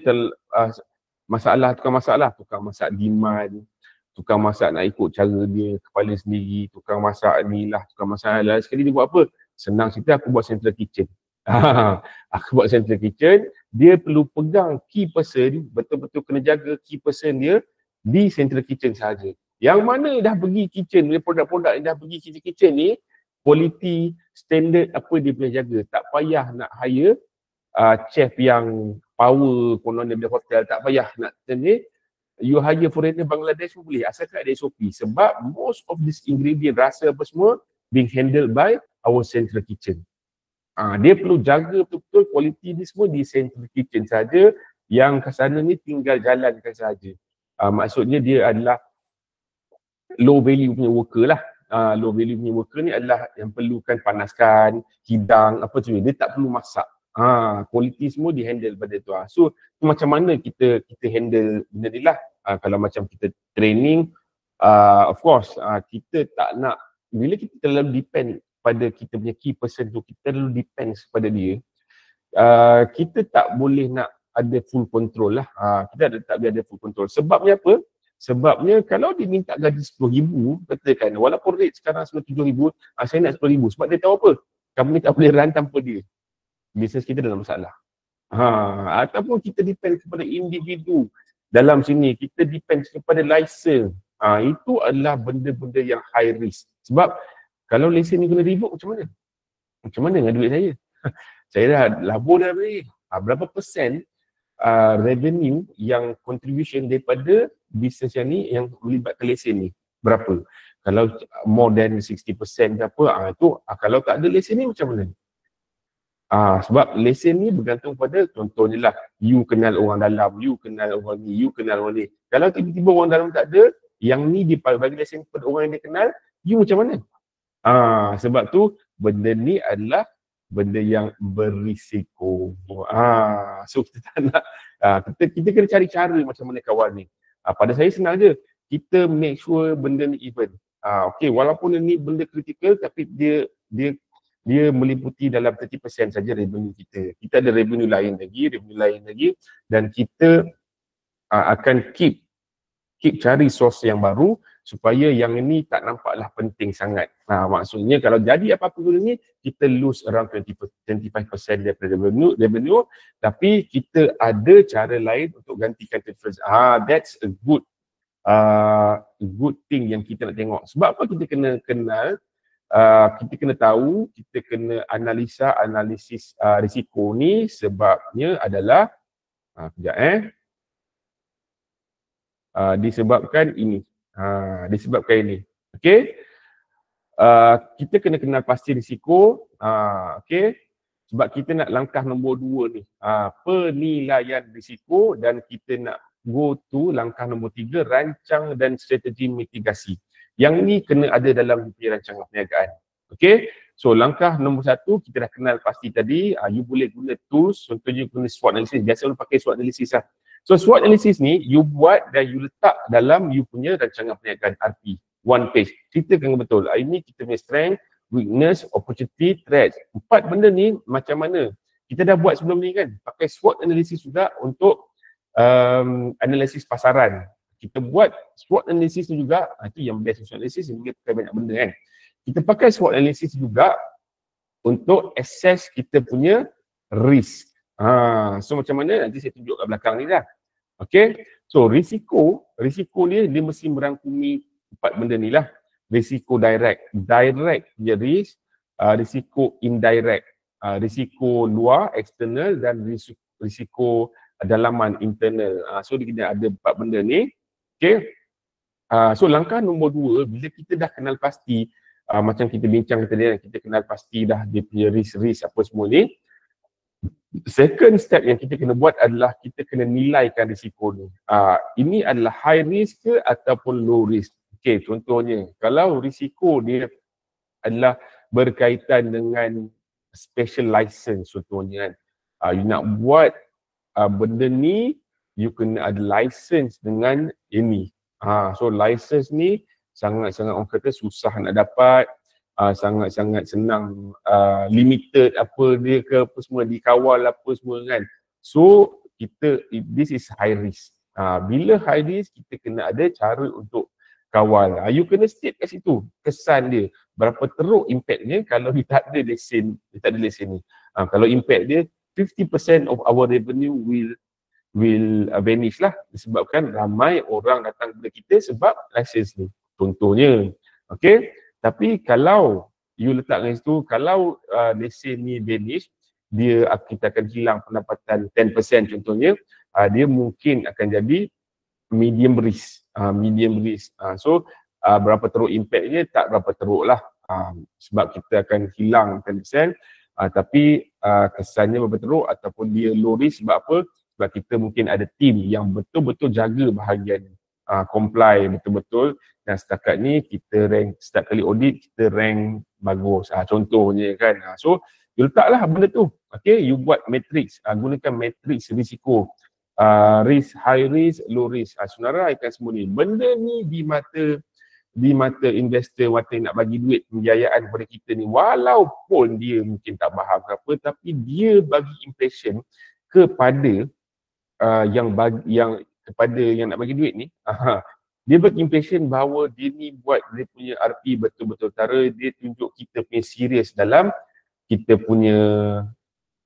masalah tukang masak lah. Tukang masak demand, tukang masak nak ikut cara dia, kepala sendiri, tukang masak ni lah, tukang masak lah. Sekali dia buat apa? Senang cerita, aku buat central kitchen. Aku buat central kitchen, dia perlu pegang key person, betul-betul kena jaga key person dia di central kitchen sahaja. Yang mana dah pergi kitchen, produk-produk yang dah pergi kitchen ni, quality, standard apa dia boleh jaga. Tak payah nak hire chef yang power, konon dia hotel, tak payah nak ni. You hire foreigner Bangladesh pun boleh, asalkan ada SOP. Sebab most of this ingredient, rasa apa semua, being handled by our central kitchen. Dia perlu jaga betul-betul kualiti ni semua di central kitchen saja. Yang ke sana ni tinggal jalankan saja. Maksudnya dia adalah low value punya worker lah. Low value punya worker ni adalah yang perlukan panaskan, hidang, apa tu. Dia tak perlu masak. Kualiti semua di-handle pada tu. So macam mana kita handle benda ni lah. Kalau macam kita training, of course, kita tak nak, bila kita terlalu depend pada kita punya key person tu, kita terlalu depends pada dia, kita tak boleh nak ada full control lah. Kita tak boleh ada full control. Sebabnya apa? Sebabnya kalau dia minta gaji RM10,000, katakan walaupun rate sekarang RM7,000, saya nak RM10,000. Sebab dia tahu apa? Company tak boleh run tanpa dia. Bisnes kita dalam masalah. Ataupun kita depend kepada individu dalam sini, kita depend kepada license. Itu adalah benda-benda yang high risk. Sebab kalau lesen ni kena revoke, macam mana? Macam mana dengan duit saya? Saya dah labur dah beri. Berapa persen revenue yang contribution daripada bisnes yang ni yang melibatkan lesen ni? Berapa? Kalau more than 60% ke apa, itu kalau tak ada lesen ni macam mana? Sebab lesen ni bergantung pada, contohnya lah, you kenal orang dalam, you kenal orang ni, you kenal orang ni. Kalau tiba-tiba orang dalam tak ada, yang ni dia bagi lesen kepada orang yang dia kenal, you macam mana? Sebab tu benda ni adalah benda yang berisiko. So kita tak nak, kita kena cari cara macam mana kawan ni. Pada saya senang je, kita make sure benda ni even. Okay, walaupun ni benda kritikal, tapi dia meliputi dalam 30% saja revenue kita. Kita ada revenue lain lagi, dan kita akan keep cari source yang baru supaya yang ini tak nampaklah penting sangat. Maksudnya kalau jadi apa-apa ni, kita lose around 25% daripada revenue, tapi kita ada cara lain untuk gantikan difference. That's a good thing yang kita nak tengok. Sebab apa kita kena kenal, kita kena tahu, kita kena analisis risiko ni. Sebabnya adalah disebabkan ini. Okay, kita kena kenal pasti risiko. Okay, sebab kita nak langkah nombor 2 ni, penilaian risiko, dan kita nak go to langkah nombor 3, rancang dan strategi mitigasi. Yang ni kena ada dalam rancangan perniagaan. Okay, so langkah nombor 1 kita dah kenal pasti tadi. You boleh guna tools, contohnya guna SWOT analysis. Biasa orang pakai SWOT analysis lah. So SWOT analysis ni you buat dan you letak dalam you punya rancangan perniagaan RP, one page. Ceritakan betul, ini kita punya strength, weakness, opportunity, threat. 4 benda ni macam mana Kita dah buat sebelum ni kan, pakai SWOT analysis juga untuk analisis pasaran. Kita buat SWOT analysis tu juga, itu yang best SWOT analysis, yang kita pakai banyak benda kan. Kita pakai SWOT analysis juga untuk assess kita punya risk. So macam mana nanti saya tunjuk kat belakang ni dah. Okay, so risiko dia mesti merangkumi 4 benda ni lah. Risiko direct dia risk, risiko indirect, risiko luar external, dan risiko dalaman internal. So dia kena ada 4 benda ni. Okay, so langkah nombor 2, bila kita dah kenal pasti, macam kita bincang tadi, kita kenal pasti dah dia punya risk apa semua ni. Second step yang kita kena buat adalah kita kena nilaikan risiko ni. Ini adalah high risk ke ataupun low risk. Okay, contohnya kalau risiko dia adalah berkaitan dengan special license contohnya kan. You nak buat benda ni, you kena ada license dengan ini. So license ni sangat-sangat orang kata susah nak dapat, sangat-sangat senang, limited apa dia ke apa semua, dikawal apa semua kan. So this is high risk. Bila high risk, kita kena ada cara untuk kawal. You kena state kat situ kesan dia, berapa teruk impactnya kalau dia tak ada lesen, ni. Kalau impact dia 50% of our revenue will vanish lah, disebabkan ramai orang datang kepada kita sebab license ni contohnya. Okay, tapi kalau you letak kat situ, kalau lesen ni vanish, kita akan hilang pendapatan 10% contohnya, dia mungkin akan jadi medium risk. So berapa teruk impactnya, tak berapa teruk lah, sebab kita akan hilang 10%, tapi kesannya berapa teruk ataupun dia low risk. Sebab apa? Sebab kita mungkin ada team yang betul-betul jaga bahagian comply betul-betul, dan setakat ni kita rank, setiap kali audit kita rank bagus, contohnya kan. So you letaklah benda tu. Okay, you buat matrix, gunakan matrix risiko, risk, high risk, low risk. Senaraikan semua ni. Benda ni di mata investor, mata nak bagi duit pembiayaan kepada kita ni, walaupun dia mungkin tak faham ke apa, tapi dia bagi impression kepada yang nak bagi duit ni, dia bagi impression bahawa dia ni buat dia punya RP betul-betul tara, dia tunjuk kita punya serius dalam kita punya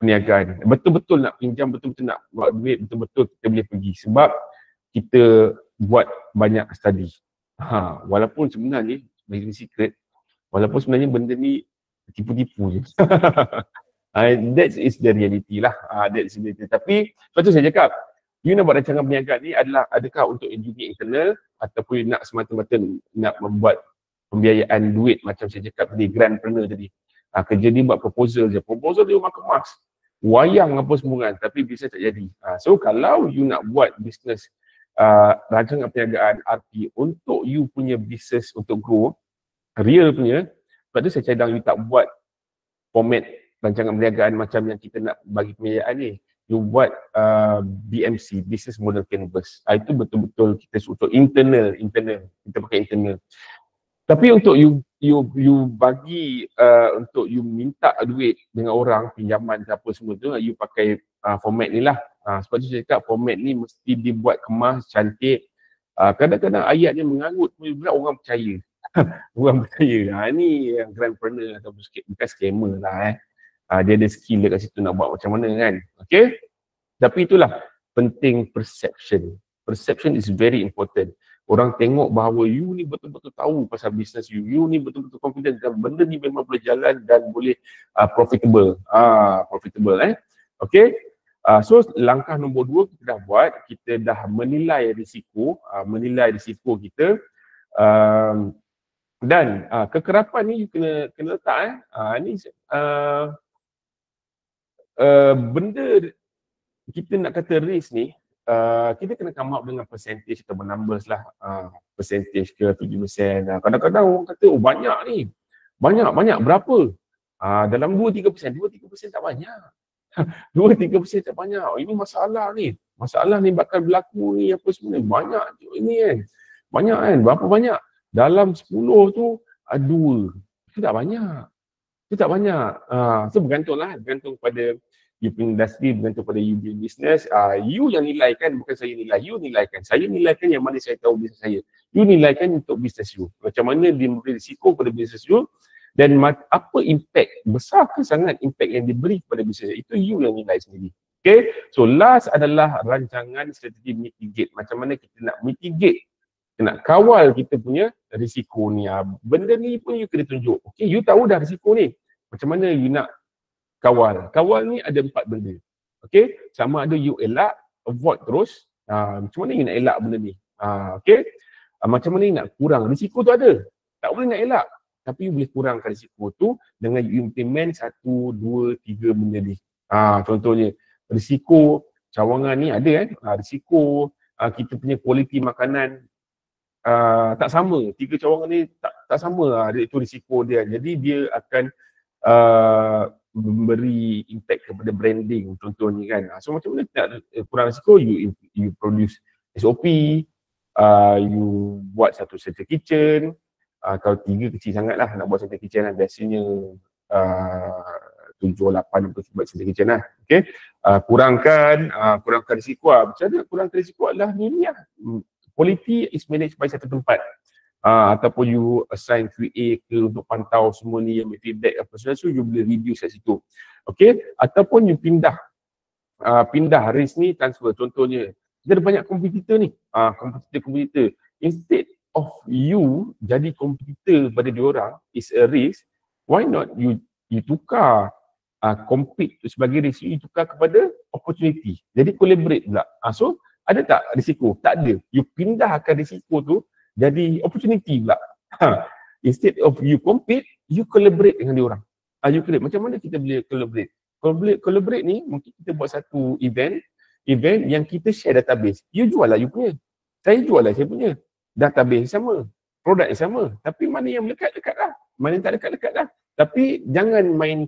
perniagaan. Betul-betul nak pinjam, betul-betul nak buat duit, betul-betul kita boleh pergi sebab kita buat banyak study. Walaupun sebenarnya, bagi secret, walaupun sebenarnya benda ni tipu-tipu je. That is the reality lah. That is the reality. Tapi sebab tu saya cakap, you nak buat rancangan perniagaan ni adakah untuk unit internal ataupun nak semata-mata nak membuat pembiayaan duit macam saya cakap tadi, grantpreneur tadi. Kerja dia buat proposal je. Proposal dia orang kemas, wayang apa semua kan, tapi bisnes tak jadi. So kalau you nak buat bisnes rancangan perniagaan RP untuk you punya bisnes untuk grow, real punya, sebab tu saya cadang you tak buat format rancangan perniagaan macam yang kita nak bagi pembiayaan ni. You buat BMC, Business Model Canvas. Itu betul-betul kita untuk internal, kita pakai internal. Tapi untuk you bagi untuk you minta duit dengan orang, pinjaman ke apa semua tu, you pakai format ni lah. Sebab tu saya cakap format ni mesti dibuat kemas, cantik. Kadang-kadang ayatnya mengarut pun juga orang percaya. Orang percaya. Ni yang grantpreneur atau bukan scammer lah. Dia ada skill dekat situ nak buat macam mana kan. Okay. Tapi itulah penting perception. Perception is very important. Orang tengok bahawa you ni betul-betul tahu pasal bisnes you. You ni betul-betul confident dan benda ni memang boleh jalan dan boleh profitable. Okay. So langkah nombor 2 kita dah buat. Kita dah menilai risiko kita. Dan kekerapan ni you kena letak ni benda kita nak kata risk ni, kita kena come up dengan percentage atau numbers lah, percentage ke 7%. Kadang-kadang orang kata banyak ni, banyak berapa? Dalam 2-3%, 2-3% tak banyak. 2-3% tak banyak. Ini masalah ni bakal berlaku ni apa semua ni. Banyak ini kan. Banyak kan. Berapa banyak? Dalam 10 tu 2. Itu tak banyak. So bergantung pada you punya industri bergantung pada you punya business. You yang nilaikan, bukan saya nilai. You nilaikan. Saya nilaikan yang mana saya tahu bisnes saya. You nilaikan untuk bisnes you. Macam mana dia memberi risiko pada bisnes you dan apa impact, besar ke sangat impact yang diberi kepada bisnes itu you yang nilai sendiri. Okay, so last adalah rancangan strategi mitigate. Macam mana kita nak mitigate, kita nak kawal kita punya risiko ni. Benda ni pun you kena tunjuk. Okay, you tahu dah risiko ni. Macam mana you nak kawal? Kawal ni ada 4 benda. Okay, sama ada you elak, avoid terus. Macam mana you nak elak benda ni? Okay, macam mana you nak kurang? Risiko tu ada. Tak boleh nak elak. Tapi you boleh kurangkan risiko tu dengan you implement 1, 2, 3 benda ni. Contohnya, risiko cawangan ni ada kan? Risiko kita punya kualiti makanan tak sama. 3 cawangan ni tak sama. Itu risiko dia. Jadi dia akan memberi impact kepada branding contohnya kan. So macam mana nak kurang risiko, you produce SOP, you buat satu center kitchen. Kalau 3 kecil sangat lah nak buat center kitchen lah. Biasanya 7-8 untuk buat center kitchen lah. Okay, kurangkan risiko lah. Macam mana kurangkan risiko adalah ni lah. Quality is managed by satu tempat. Ataupun you assign QA ke untuk pantau semua ni yang feedback apa semua, so you boleh reduce kat situ. Okay, ataupun you pindah risk ni transfer. Contohnya kita ada banyak kompetitor ni, kompetitor. Instead of you jadi kompetitor pada diorang is a risk, why not you tukar compete sebagai risk, you tukar kepada opportunity. Jadi collaborate pula. So ada tak risiko? Tak ada. You pindahkan risiko tu jadi opportunity pula. Instead of you compete, you collaborate dengan diorang. You collaborate. Macam mana kita boleh collaborate? Collaborate ni mungkin kita buat satu event yang kita share database. You jual lah you punya. Saya jual lah saya punya. Database sama, produk yang sama. Tapi mana yang dekat-dekat lah. Mana yang tak dekat-dekat lah. Tapi jangan main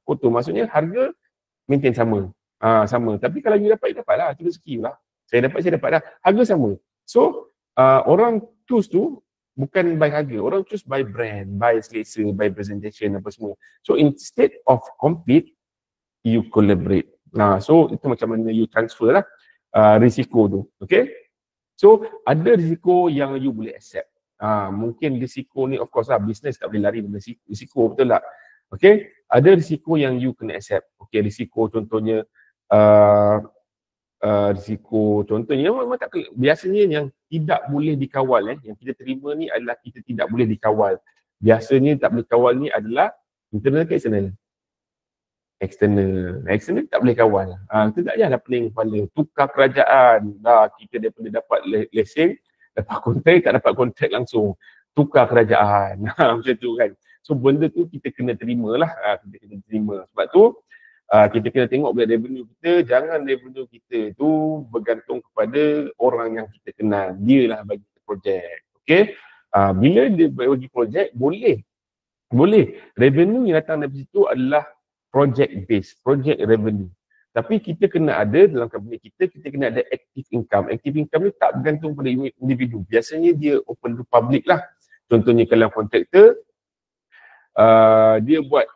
kotor. Maksudnya harga maintain sama. Sama. Tapi kalau you dapat lah. Itu rezeki lah. Saya dapat lah. Harga sama. So, orang choose tu bukan by harga. Orang choose by brand, by selesa, by presentation apa semua. So, instead of compete, you collaborate. So, itu macam mana you transfer lah risiko tu. Okay? So, ada risiko yang you boleh accept. Mungkin risiko ni of course lah, business tak boleh lari dari risiko, betul tak? Okay? Ada risiko yang you kena accept. Okay, risiko contohnya memang tak, biasanya yang tidak boleh dikawal yang kita terima ni adalah kita tidak boleh dikawal. Biasanya tak boleh kawal ni adalah internal ke external? External tak boleh kawal. Kita tak payahlah pening kepala. Tukar kerajaan. Kita daripada dapat lesen, dapat kontrak, tak dapat kontrak langsung. Tukar kerajaan. Macam tu kan. So benda tu kita kena terima lah. Kita kena terima. Sebab tu kita kena tengok bila revenue kita, jangan revenue kita tu bergantung kepada orang yang kita kenal. Dia lah bagi projek. Okay. Bila dia bagi projek, boleh. Revenue yang datang dari situ adalah project based, project revenue. Tapi kita kena ada dalam company kita kena ada active income. Active income ni tak bergantung pada individu. Biasanya dia open to public lah. Contohnya kalau kontraktor, dia buat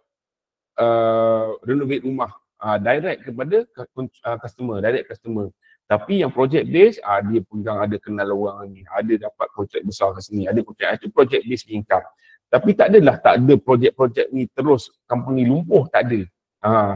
renovate rumah, direct kepada direct customer. Tapi yang project based, dia pegang ada kenal orang ni, ada dapat kontrak besar kat sini, ada kontrak, itu project based income. Tapi tak ada projek-projek ni terus company lumpuh, tak ada.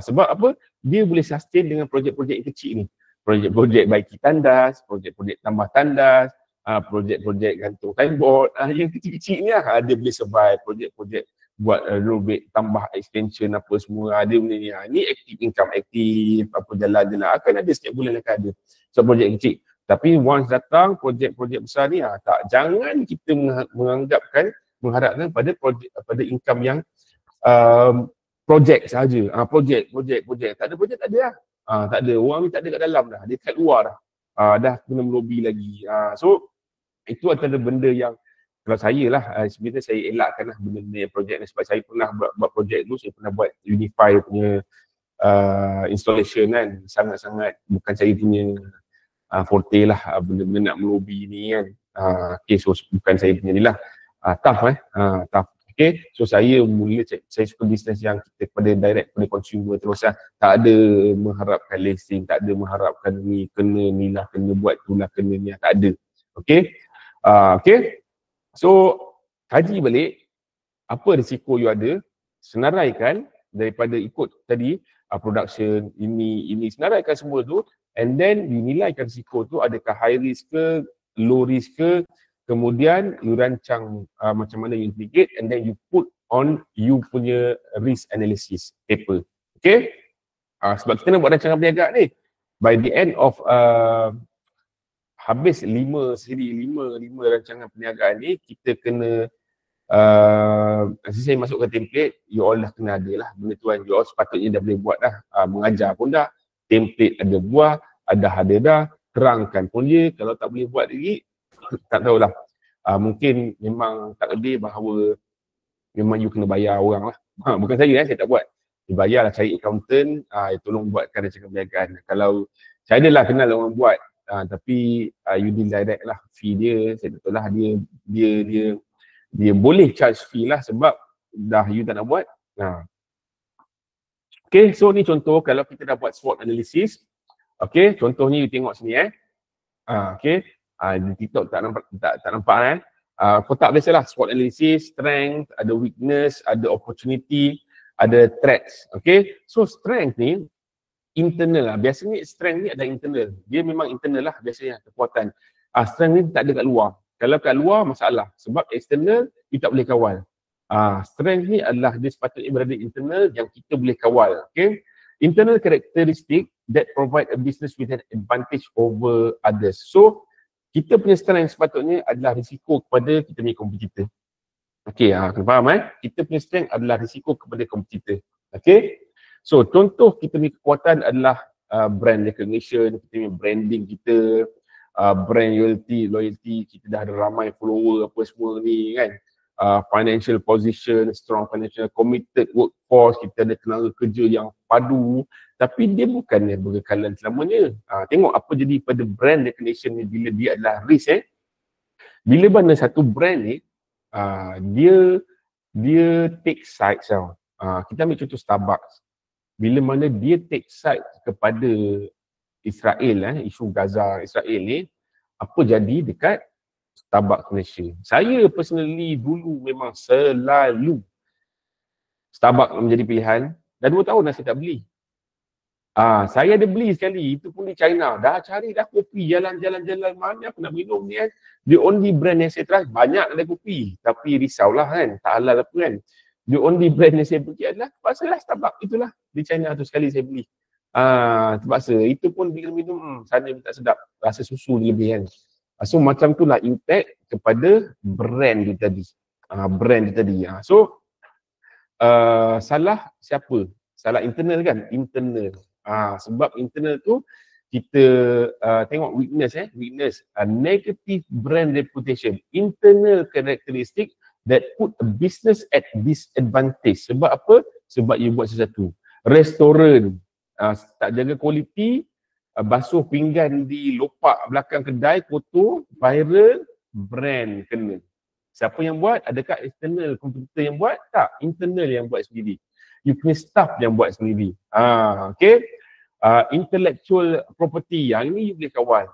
Sebab apa? Dia boleh sustain dengan projek-projek yang kecil ni. Projek-projek baiki tandas, projek-projek tambah tandas, projek-projek gantung signboard, yang kecil-kecil ni lah, dia boleh survive. Projek-projek buat renovate, tambah extension apa semua, dia boleh ni. Ni active income, aktif, apa jalan-jalan. Akan ada setiap bulan akan ada. So projek kecil. Tapi once datang projek-projek besar ni, tak. Jangan kita mengharapkan pada income yang projek saja. Projek. Tak ada projek, tak ada lah. Tak ada. Orang ni tak ada kat dalam dah. Dia kat luar dah. Dah kena melobi lagi. So, itu antara benda yang kalau saya lah, sebenarnya saya elakkan lah benda-benda yang projek ni. Sebab saya pernah buat projek tu, saya pernah buat Unify punya installation kan. Sangat-sangat bukan saya punya forte lah benda-benda nak melobi ni kan. Okay, so bukan saya punya ni lah. Tough. Okay, so saya saya suka bisnes yang kita kepada direct kepada consumer terus lah. Tak ada mengharapkan listing, tak ada mengharapkan ni kena ni lah, kena buat tu lah, kena ni lah, tak ada. Okay, okay. So kaji balik apa risiko you ada, senaraikan daripada ikut tadi production ini senaraikan semua tu, and then dinilaikan risiko tu adakah high risk ke, low risk ke, kemudian you rancang macam mana you mitigate, and then you put on you punya risk analysis paper. Okay, sebab kita nak buat rancangan perniagaan ni, by the end of habis 5 rancangan perniagaan ni, kita kena saya masukkan template, you all dah kena ada lah benda tu kan, you all sepatutnya dah boleh buat dah, mengajar pun dah, template ada buah, ada dah, terangkan pun dia. Kalau tak boleh buat lagi, tak tahulah, mungkin memang tak lebih bahawa memang you kena bayar orang lah, bukan saya tak buat, you bayar lah, cari accountant, tolong buatkan rancangan perniagaan. Kalau saya adalah kenal orang buat, tapi you deal direct lah, fee dia, saya tak tahu lah, dia boleh charge fee lah sebab dah you tak nak buat. Okay, so ni contoh kalau kita dah buat SWOT analysis. Okay, contohnya you tengok sini okay, di TikTok tak nampak kan. Kotak biasalah, SWOT analysis, strength, ada weakness, ada opportunity, ada threats. Okay, so strength ni internal lah. Biasanya strength ni ada internal. Dia memang internal lah biasanya, kekuatan. Strength ni tak ada kat luar. Kalau kat luar masalah, sebab external you tak boleh kawal. Strength ni adalah dia sepatutnya berada internal yang kita boleh kawal. Okay, internal characteristic that provide a business with an advantage over others. So kita punya strength sepatutnya adalah risiko kepada kita punya kompetitor. Okay, kena faham kita punya strength adalah risiko kepada kompetitor. Okay, so contoh kita punya kekuatan adalah brand recognition, kita punya branding kita, brand loyalty, kita dah ada ramai follower apa semua ni kan, financial position, strong financial, committed workforce, kita ada tenaga kerja yang padu, tapi dia bukannya berkekalan selamanya. Tengok apa jadi pada brand recognition ni bila dia adalah risk bila mana satu brand ni dia take sides tau. Kita ambil contoh Starbucks, bila mana dia take side kepada Israel, isu Gaza Israel ni, apa jadi dekat Starbucks Malaysia. Saya personally dulu memang selalu Starbucks menjadi pilihan, dah 2 tahun dah saya tak beli. Saya ada beli sekali, itu pun di China. Dah cari dah kopi, jalan-jalan mana aku nak minum ni kan. The only brand yang saya try, banyak ada kopi, tapi risaulah kan, tak halal apa kan. The only brand yang saya pergi adalah terpaksalah Starbucks, itulah di China tu sekali saya beli. Terpaksa, itu pun bila minum sana tak sedap, rasa susu lebih kan. So macam tu lah impact kepada brand dia tadi. So salah siapa? Salah internal kan? Internal. Sebab internal tu kita tengok weakness, negative brand reputation, internal characteristic that put a business at disadvantage. Sebab apa? Sebab you buat sesuatu. Restoran tak jaga kualiti, basuh pinggan di lopak belakang kedai, kotor, viral, brand kena. Siapa yang buat? Adakah external kompetitor yang buat? Tak, internal yang buat sendiri. You punya staff yang buat sendiri. Okay. Intellectual property, yang ini you boleh kawal.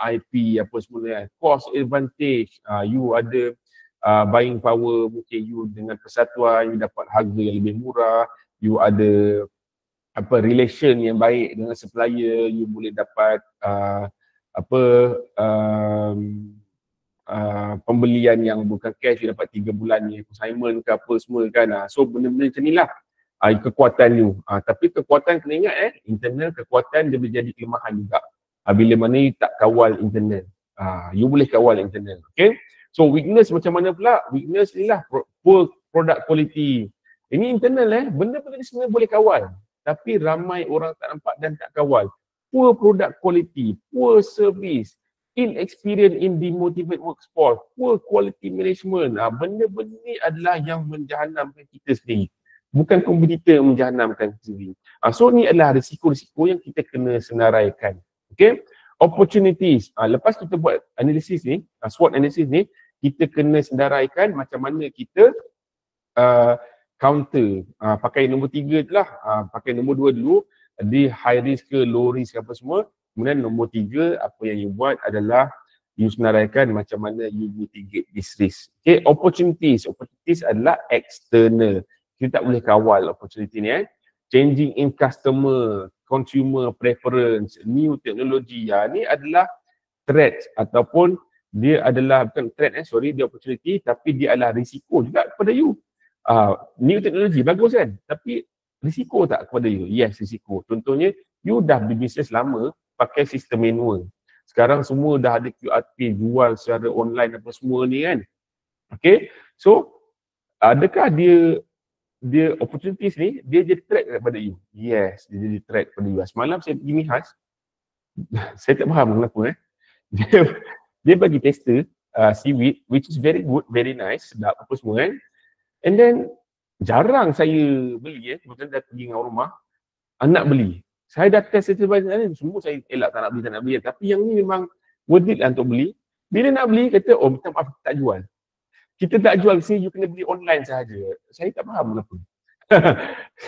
IP apa semua, cost advantage, you ada buying power, mungkin you dengan persatuan you dapat harga yang lebih murah, you ada relation yang baik dengan supplier, you boleh dapat pembelian yang bukan cash, you dapat 3 bulan ni consignment ke apa semua kan. So benda-benda macam inilah kekuatan you. Tapi kekuatan kena ingat internal kekuatan dia boleh jadi kelemahan juga. Bila mana you tak kawal internal. You boleh kawal internal. Okay. So weakness macam mana pula? Weakness ni lah poor product quality. Ini internal benda-benda ni sebenarnya boleh kawal. Tapi ramai orang tak nampak dan tak kawal. Poor product quality, poor service, inexperience in demotivate workforce, poor quality management. Benda-benda ni adalah yang menjahanamkan kita sendiri. Bukan kompetitor yang menjahanamkan kita sendiri. So ni adalah risiko-risiko yang kita kena senaraikan. Okay? Opportunities. Lepas kita buat analisis ni, SWOT analisis ni, kita kena senaraikan macam mana kita counter. Pakai nombor 3 je lah. Pakai nombor 2 dulu. Di high risk ke low risk apa semua. Kemudian nombor 3, apa yang you buat adalah you senaraikan macam mana you mitigate this risk. Okay, opportunities adalah external. Kita tak boleh kawal opportunity ni. Changing in customer, consumer preference, new technology. Ni adalah threat ataupun dia adalah bukan threat dia opportunity, tapi dia adalah risiko juga kepada you. New technology bagus kan, tapi risiko tak kepada you? Yes, risiko. Contohnya you dah berbisnes lama pakai sistem manual. Sekarang semua dah ada QRT, jual secara online apa semua ni kan. Okay, so adakah dia opportunities ni dia jadi threat kepada you? Yes, dia jadi threat kepada you. Semalam saya pergi Mihas, saya tak faham kenapa dia bagi tester seaweed which is very good, very nice, sedap apa semua kan. And then jarang saya beli kebetulan dah pergi dengan rumah, nak beli. Saya dah test banyak semua saya elak tak nak beli. Tapi yang ni memang worth it lah untuk beli. Bila nak beli kata, oh minta maaf tak jual. Kita tak jual sini, you kena beli online sahaja. Saya tak faham kenapa.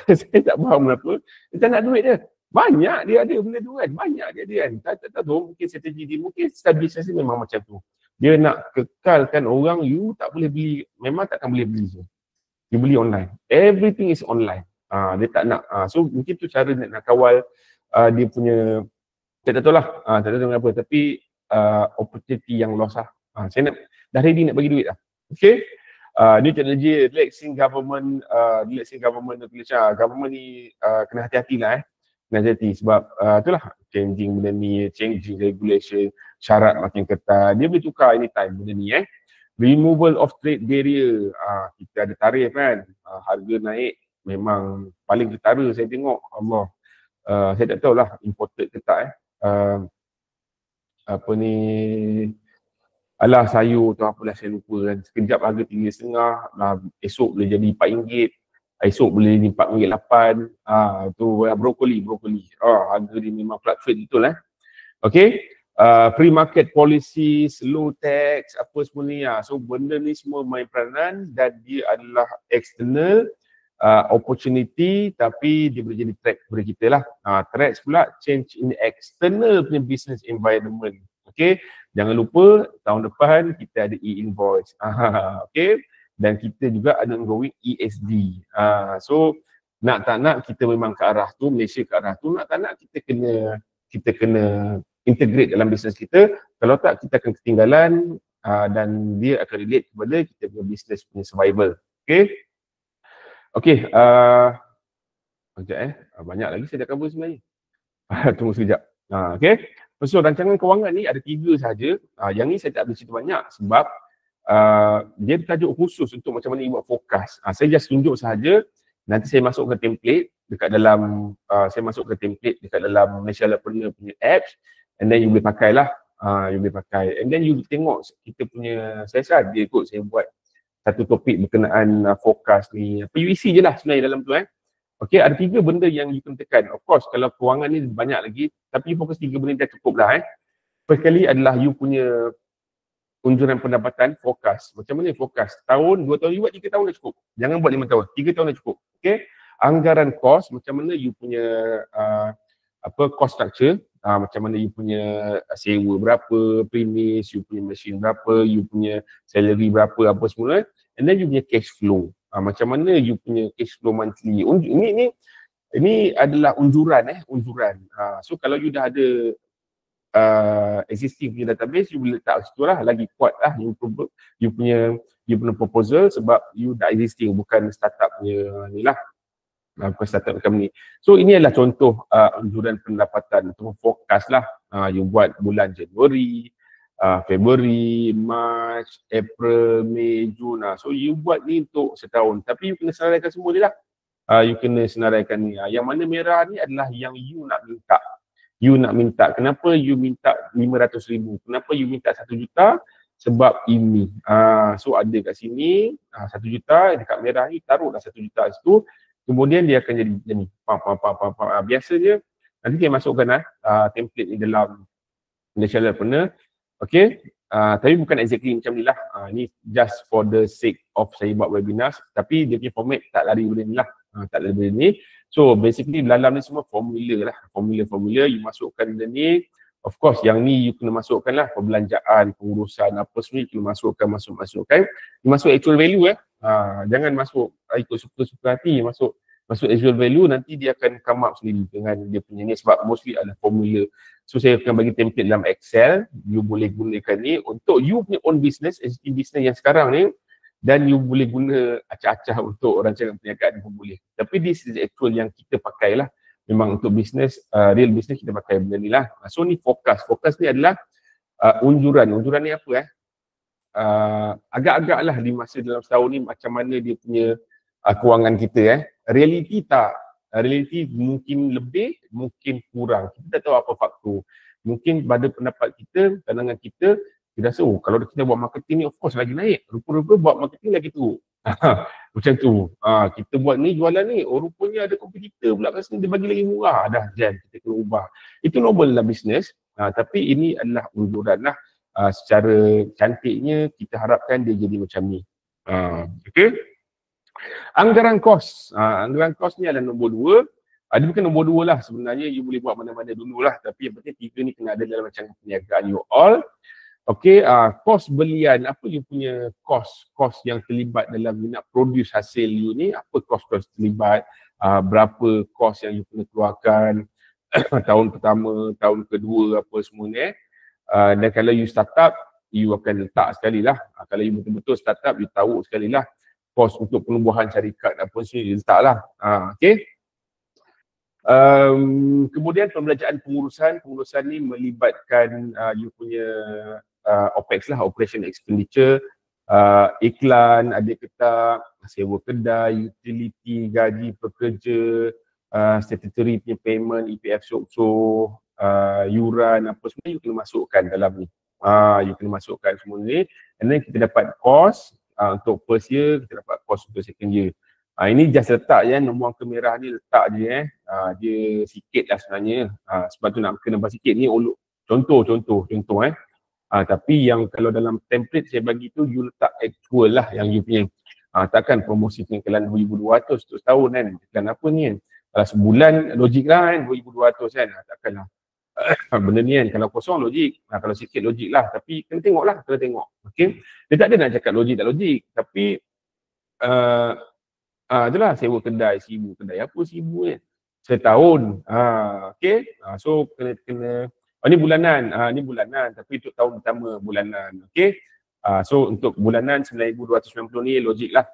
Saya tak faham kenapa. Dia tak nak duit dia. Banyak dia ada benda tu kan. Banyak dia ada kan. Tak tahu mungkin strategi dia. Mungkin style business dia memang macam tu. Dia nak kekalkan orang, you tak boleh beli. Memang takkan boleh beli je. You beli online. Everything is online. Dia tak nak. So mungkin tu cara nak kawal dia punya, saya tak tahu lah. Tak tahu kenapa. Tapi opportunity yang loss lah. Saya dah ready nak bagi duit lah. Okay. Ni teknologi relaxing government, government ni kena hati-hati lah kena hati-hati sebab itulah changing benda ni, changing regulation, syarat makin ketat. Dia boleh tukar anytime benda ni Removal of trade barrier. Kita ada tarif kan. Harga naik memang paling ketara saya tengok. Allah. Saya tak tahulah imported ke tak apa ni. Alah sayur tu apalah saya lupa kan. Sekejap harga RM3.5. Esok boleh jadi RM4. Esok boleh jadi RM4.8. Tu brokoli. Harga dia memang fluctuate betul Okay. Free market policies, low tax, apa semua ni. So benda ni semua main peranan dan dia adalah external opportunity tapi dia boleh jadi threat kepada kita lah. Threats pula change in external punya business environment. Okay, jangan lupa tahun depan kita ada e-invoice. Okay, dan kita juga ada ongoing ESD. So nak tak nak kita memang ke arah tu, Malaysia ke arah tu. Nak tak nak kita kena integrate dalam bisnes kita. Kalau tak kita akan ketinggalan dan dia akan relate kepada kita punya bisnes punya survival. Okay. Okay. Sekejap banyak lagi saya dah cover sebenarnya. Tunggu sekejap. Okay. So rancangan kewangan ni ada 3 sahaja. Yang ni saya tak boleh cerita banyak sebab dia tajuk khusus untuk macam mana you buat forecast. Saya just tunjuk sahaja. Nanti saya masuk ke template dekat dalam dekat dalam Malaysia Entrepreneur punya apps, and then you boleh pakai lah. You boleh pakai. And then you tengok kita punya session dia ikut saya buat satu topik berkenaan forecast ni. PUEC je lah sebenarnya dalam tu Okay, ada 3 benda yang you kena tekan. Of course, kalau kewangan ni banyak lagi, tapi you fokus 3 benda dah cukup lah First kali adalah you punya unjuran pendapatan forecast. Macam mana forecast? Tahun, 2 tahun, you buat 3 tahun dah cukup. Jangan buat 5 tahun, 3 tahun dah cukup. Okay, anggaran cost, macam mana you punya cost structure, macam mana you punya sewa berapa, premise, you punya machine berapa, you punya salary berapa, apa semua. And then you punya cash flow. Macam mana you punya cash flow monthly. Ini adalah unjuran. So kalau you dah ada existing punya database, you boleh letak situ lah, lagi kuat lah you punya proposal sebab you dah existing, bukan startup punya ni lah. Bukan startup company. So ini adalah contoh unjuran pendapatan atau forecast lah. You buat bulan Januari, Februari, March, April, Mei, Jun. So you buat ni untuk setahun. Tapi you kena senaraikan semua ni lah. You kena senaraikan ni. Yang mana merah ni adalah yang you nak minta. Kenapa you minta 500,000? Kenapa you minta 1 juta? Sebab ini. So ada kat sini 1 juta, dekat merah ni taruhlah 1 juta situ. Kemudian dia akan jadi ni. Biasanya nanti saya masukkan template ni dalam Malaysia Entrepreneur. Okay, Tapi bukan exactly macam ni lah. Ni just for the sake of saya buat webinar. Tapi dia punya format tak lari benda ni lah. Tak lari benda ni. So basically dalam ni semua formula lah. Formula you masukkan benda ni. Of course yang ni you kena masukkan lah. Perbelanjaan, pengurusan apa semua you kena masukkan. You masuk actual value jangan masuk ikut suka-suka hati. Masuk actual value, nanti dia akan come up sendiri dengan dia punya ni, sebab mostly ada formula. So saya akan bagi template dalam Excel, you boleh gunakan ni untuk you punya own business, existing business yang sekarang ni, dan you boleh guna acah-acah untuk rancangan perniagaan pun boleh. Tapi this is actual yang kita pakai lah. Memang untuk business, real business kita pakai benda ni lah. So ni fokus ni adalah unjuran ni apa agak-agak lah di masa dalam setahun ni macam mana dia punya kewangan kita reality tak. Reality mungkin lebih, mungkin kurang. Kita tak tahu apa faktor. Mungkin pada pendapat kita, pandangan kita rasa kalau kita buat marketing ni of course lagi naik. Rupa-rupa buat marketing lagi tu. Macam tu. Kita buat ni, jualan ni, rupanya ada kompetitor pula kat sini dia bagi lagi murah. Dah jam, kita kena ubah. Itu normal dalam bisnes. Tapi ini adalah unjuran lah. Secara cantiknya kita harapkan dia jadi macam ni. Okay. Anggaran kos. Anggaran kos ni adalah nombor 2. Dia bukan nombor 2 lah sebenarnya, you boleh buat mana-mana dulu lah. Tapi yang penting 3 ni kena ada dalam macam perniagaan you all. Okay, kos belian. Apa you punya kos yang terlibat dalam you nak produce hasil you ni? Apa kos terlibat? Berapa kos yang you kena keluarkan tahun pertama, tahun kedua, apa semua ni. Dan kalau you start up, you akan letak sekali lah. Kalau you betul-betul start up, you tahu sekali lah kos untuk penubuhan syarikat apa sih letak lah. Okay. Kemudian pembelanjaan pengurusan ni melibatkan you punya OPEX lah, operation expenditure, iklan, ada ketak, sewa kedai, utility, gaji pekerja, statutory punya payment, EPF SOCSO, yuran apa semua you kena masukkan dalam ni. You kena masukkan semua ni, and then kita dapat cost untuk first year, kita dapat cost untuk second year. Ini just letak je, nombor angka merah ni letak je dia sikit lah sebenarnya. Sebab tu nak kena bahas sikit ni, contoh tapi yang kalau dalam template saya bagi tu, you letak actual lah yang you punya. Takkan promosi pengiklan 2,200 untuk setahun kan, iklan apa ni kan. Kalau sebulan logik lah kan, 2,200 kan, takkan lah. Benda ni kan, kalau kosong logik, kalau sikit logik lah, tapi kena tengok lah, okay. Dia tak ada nak cakap logik tak logik, tapi itulah sewa kedai, 1,000 kedai apa 1,000 kan, setahun, okay. So kena ni bulanan, tapi untuk tahun pertama bulanan, okay. So untuk bulanan 9,290 ni logik lah,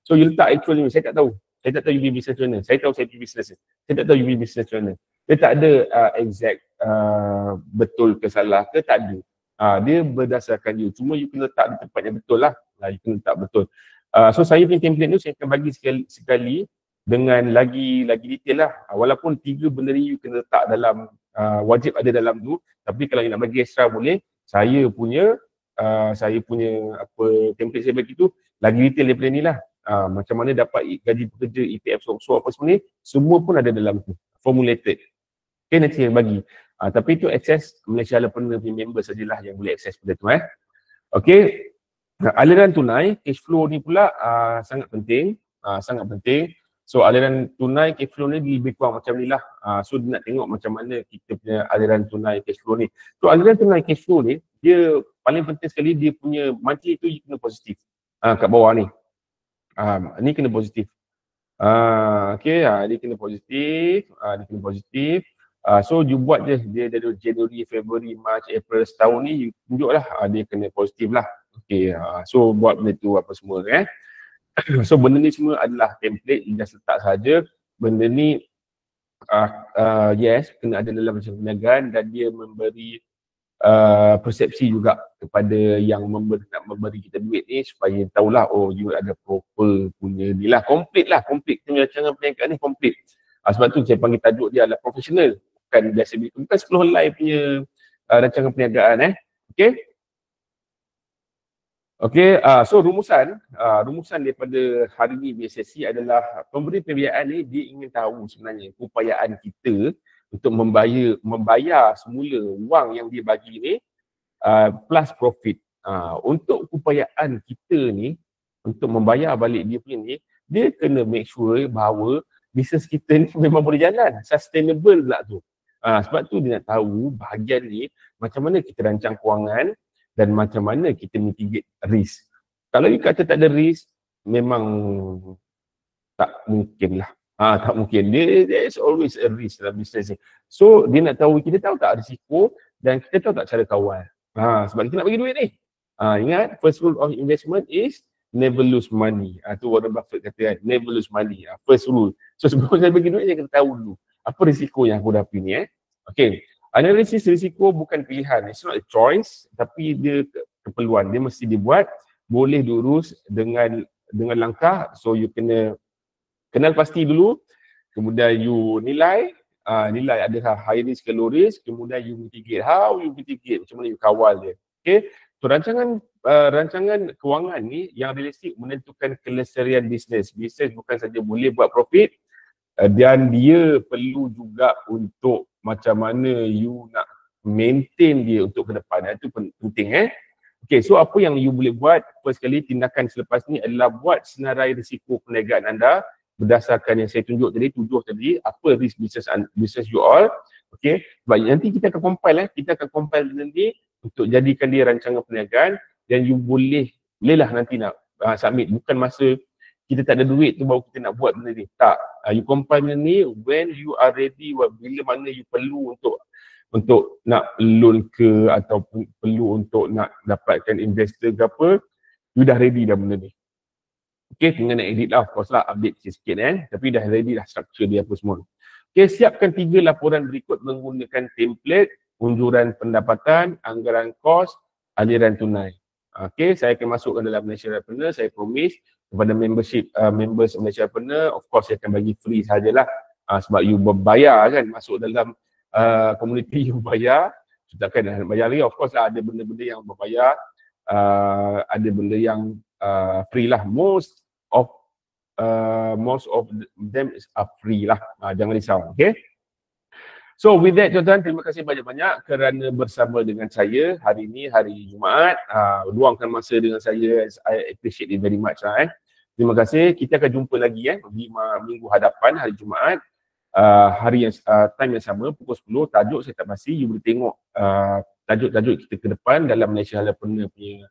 So you letak actual ni, saya tak tahu you punya business owner, saya tahu saya punya business, saya tak tahu you punya business owner. Dia tak ada exact betul ke salah ke, tak ada. Dia berdasarkan you. Cuma you kena letak di tempat yang betul lah. You kena letak betul. So saya punya template ni saya akan bagi sekali dengan lagi detail lah. Walaupun 3 benda ni you kena letak dalam, wajib ada dalam tu. Tapi kalau you nak bagi extra boleh. Saya punya apa template saya bagi tu lagi detail daripada ni lah. Macam mana dapat gaji pekerja, EPF SOCSO apa semua ni, semua pun ada dalam tu. Formulated. Okay, nanti saya bagi. Tapi itu akses Malaysia Entrepreneur member sajalah yang boleh akses pada tu. Okay. Aliran tunai, cash flow ni pula sangat penting. So aliran tunai, cash flow ni lebih kurang macam ni lah. So dia nak tengok macam mana kita punya aliran tunai, cash flow ni. So aliran tunai, cash flow ni, dia paling penting sekali dia punya monthly tu kena positif. Kat bawah ni. Ni kena positif. Okay, dia kena positif. So you buat je, dia dari January, February, March, April setahun ni, you tunjuklah dia kena positif lah. Okay, so buat benda tu apa semua So benda ni semua adalah template, you just letak saja. Benda ni yes, kena ada dalam macam perniagaan dan dia memberi persepsi juga kepada yang nak memberi kita duit ni supaya tahulah, oh you ada proper punya ni lah, complete kita punya rancangan perniagaan ni complete. Sebab tu saya panggil tajuk dia adalah profesional, bukan biasa, bukan 10 helai punya rancangan perniagaan Okay, so rumusan daripada hari ni BSSC adalah pemberi pembiayaan ni dia ingin tahu sebenarnya keupayaan kita untuk membayar semula wang yang dia bagi ni plus profit. Untuk keupayaan kita ni untuk membayar balik dia punya ni, dia kena make sure bahawa bisnes kita ni memang boleh jalan, sustainable pula tu. Sebab tu dia nak tahu bahagian ni macam mana kita rancang kewangan dan macam mana kita mitigate risk. Kalau you kata tak ada risk, memang tak mungkin lah. Tak mungkin. There's always a risk dalam bisnes ni. So dia nak tahu, kita tahu tak risiko dan kita tahu tak cara kawal. Sebab kita nak bagi duit ni. Ingat, first rule of investment is never lose money. Tu Warren Buffett kata kan, never lose money. First rule. So sebelum saya bagi duit, saya kena tahu dulu apa risiko yang aku hadapi ni. Okay. Analisis risiko bukan pilihan. It's not a choice, tapi dia keperluan. Dia mesti dibuat, boleh diurus dengan langkah. So you kena kenal pasti dulu, kemudian you nilai adakah high risk ke low risk, kemudian you mitigate. How you mitigate, macam mana you kawal dia. Okay. So rancangan kewangan ni yang realistik menentukan kelestarian bisnes. Bisnes bukan saja boleh buat profit, dan dia perlu juga untuk macam mana you nak maintain dia untuk ke depan. Itu penting. Okay, so apa yang you boleh buat? First kali, tindakan selepas ni adalah buat senarai risiko perniagaan anda berdasarkan yang saya tunjuk tadi, 7 tadi, apa risk business you all. Okay, sebab nanti kita akan compile nanti untuk jadikan dia rancangan perniagaan, dan you bolehlah nanti nak submit. Bukan masa kita tak ada duit tu baru kita nak buat benda ni. Tak. You compile benda ni when you are ready, bila mana you perlu untuk nak loan ke atau perlu untuk nak dapatkan investor ke apa, you dah ready dah benda ni. Okay, tinggal nak edit lah, of course lah, update sikit-sikit tapi dah ready dah structure dia apa semua. Okay, siapkan 3 laporan berikut menggunakan template, unjuran pendapatan, anggaran kos, aliran tunai. Okay, saya akan masukkan dalam Malaysia Entrepreneur, saya promise kepada members Malaysia Entrepreneur, of course saya akan bagi free sajalah. Sebab you berbayar kan, masuk dalam community you bayar, takkan nak bayar lagi. Of course lah, ada benda-benda yang berbayar, ada benda yang free lah. Most of them are free lah. Jangan risau, okay? So with that, tuan-tuan, terima kasih banyak-banyak kerana bersama dengan saya hari ini, hari Jumaat. Luangkan masa dengan saya, I appreciate it very much lah. Terima kasih. Kita akan jumpa lagi di minggu hadapan, hari Jumaat. Time yang sama, pukul 10. Tajuk saya tak pasti, you boleh tengok tajuk-tajuk kita ke depan dalam Malaysia Entrepreneur punya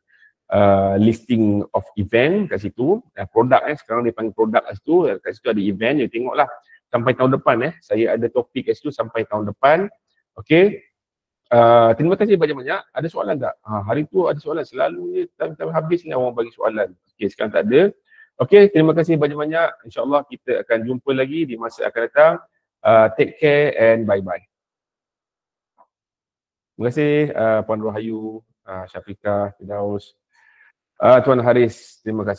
listing of event kat situ. Produk sekarang dia panggil produk kat situ ada event, you tengoklah. Sampai tahun depan saya ada topik kat situ sampai tahun depan. Okay. Terima kasih banyak-banyak. Ada soalan tak? Hari tu ada soalan. Selalu time habis ni orang bagi soalan. Okay, sekarang tak ada. Okay, terima kasih banyak-banyak. InsyaAllah kita akan jumpa lagi di masa akan datang. Take care and bye-bye. Terima kasih Puan Rohayu, Syafiqah, Firdaus, Tuan Haris. Terima kasih.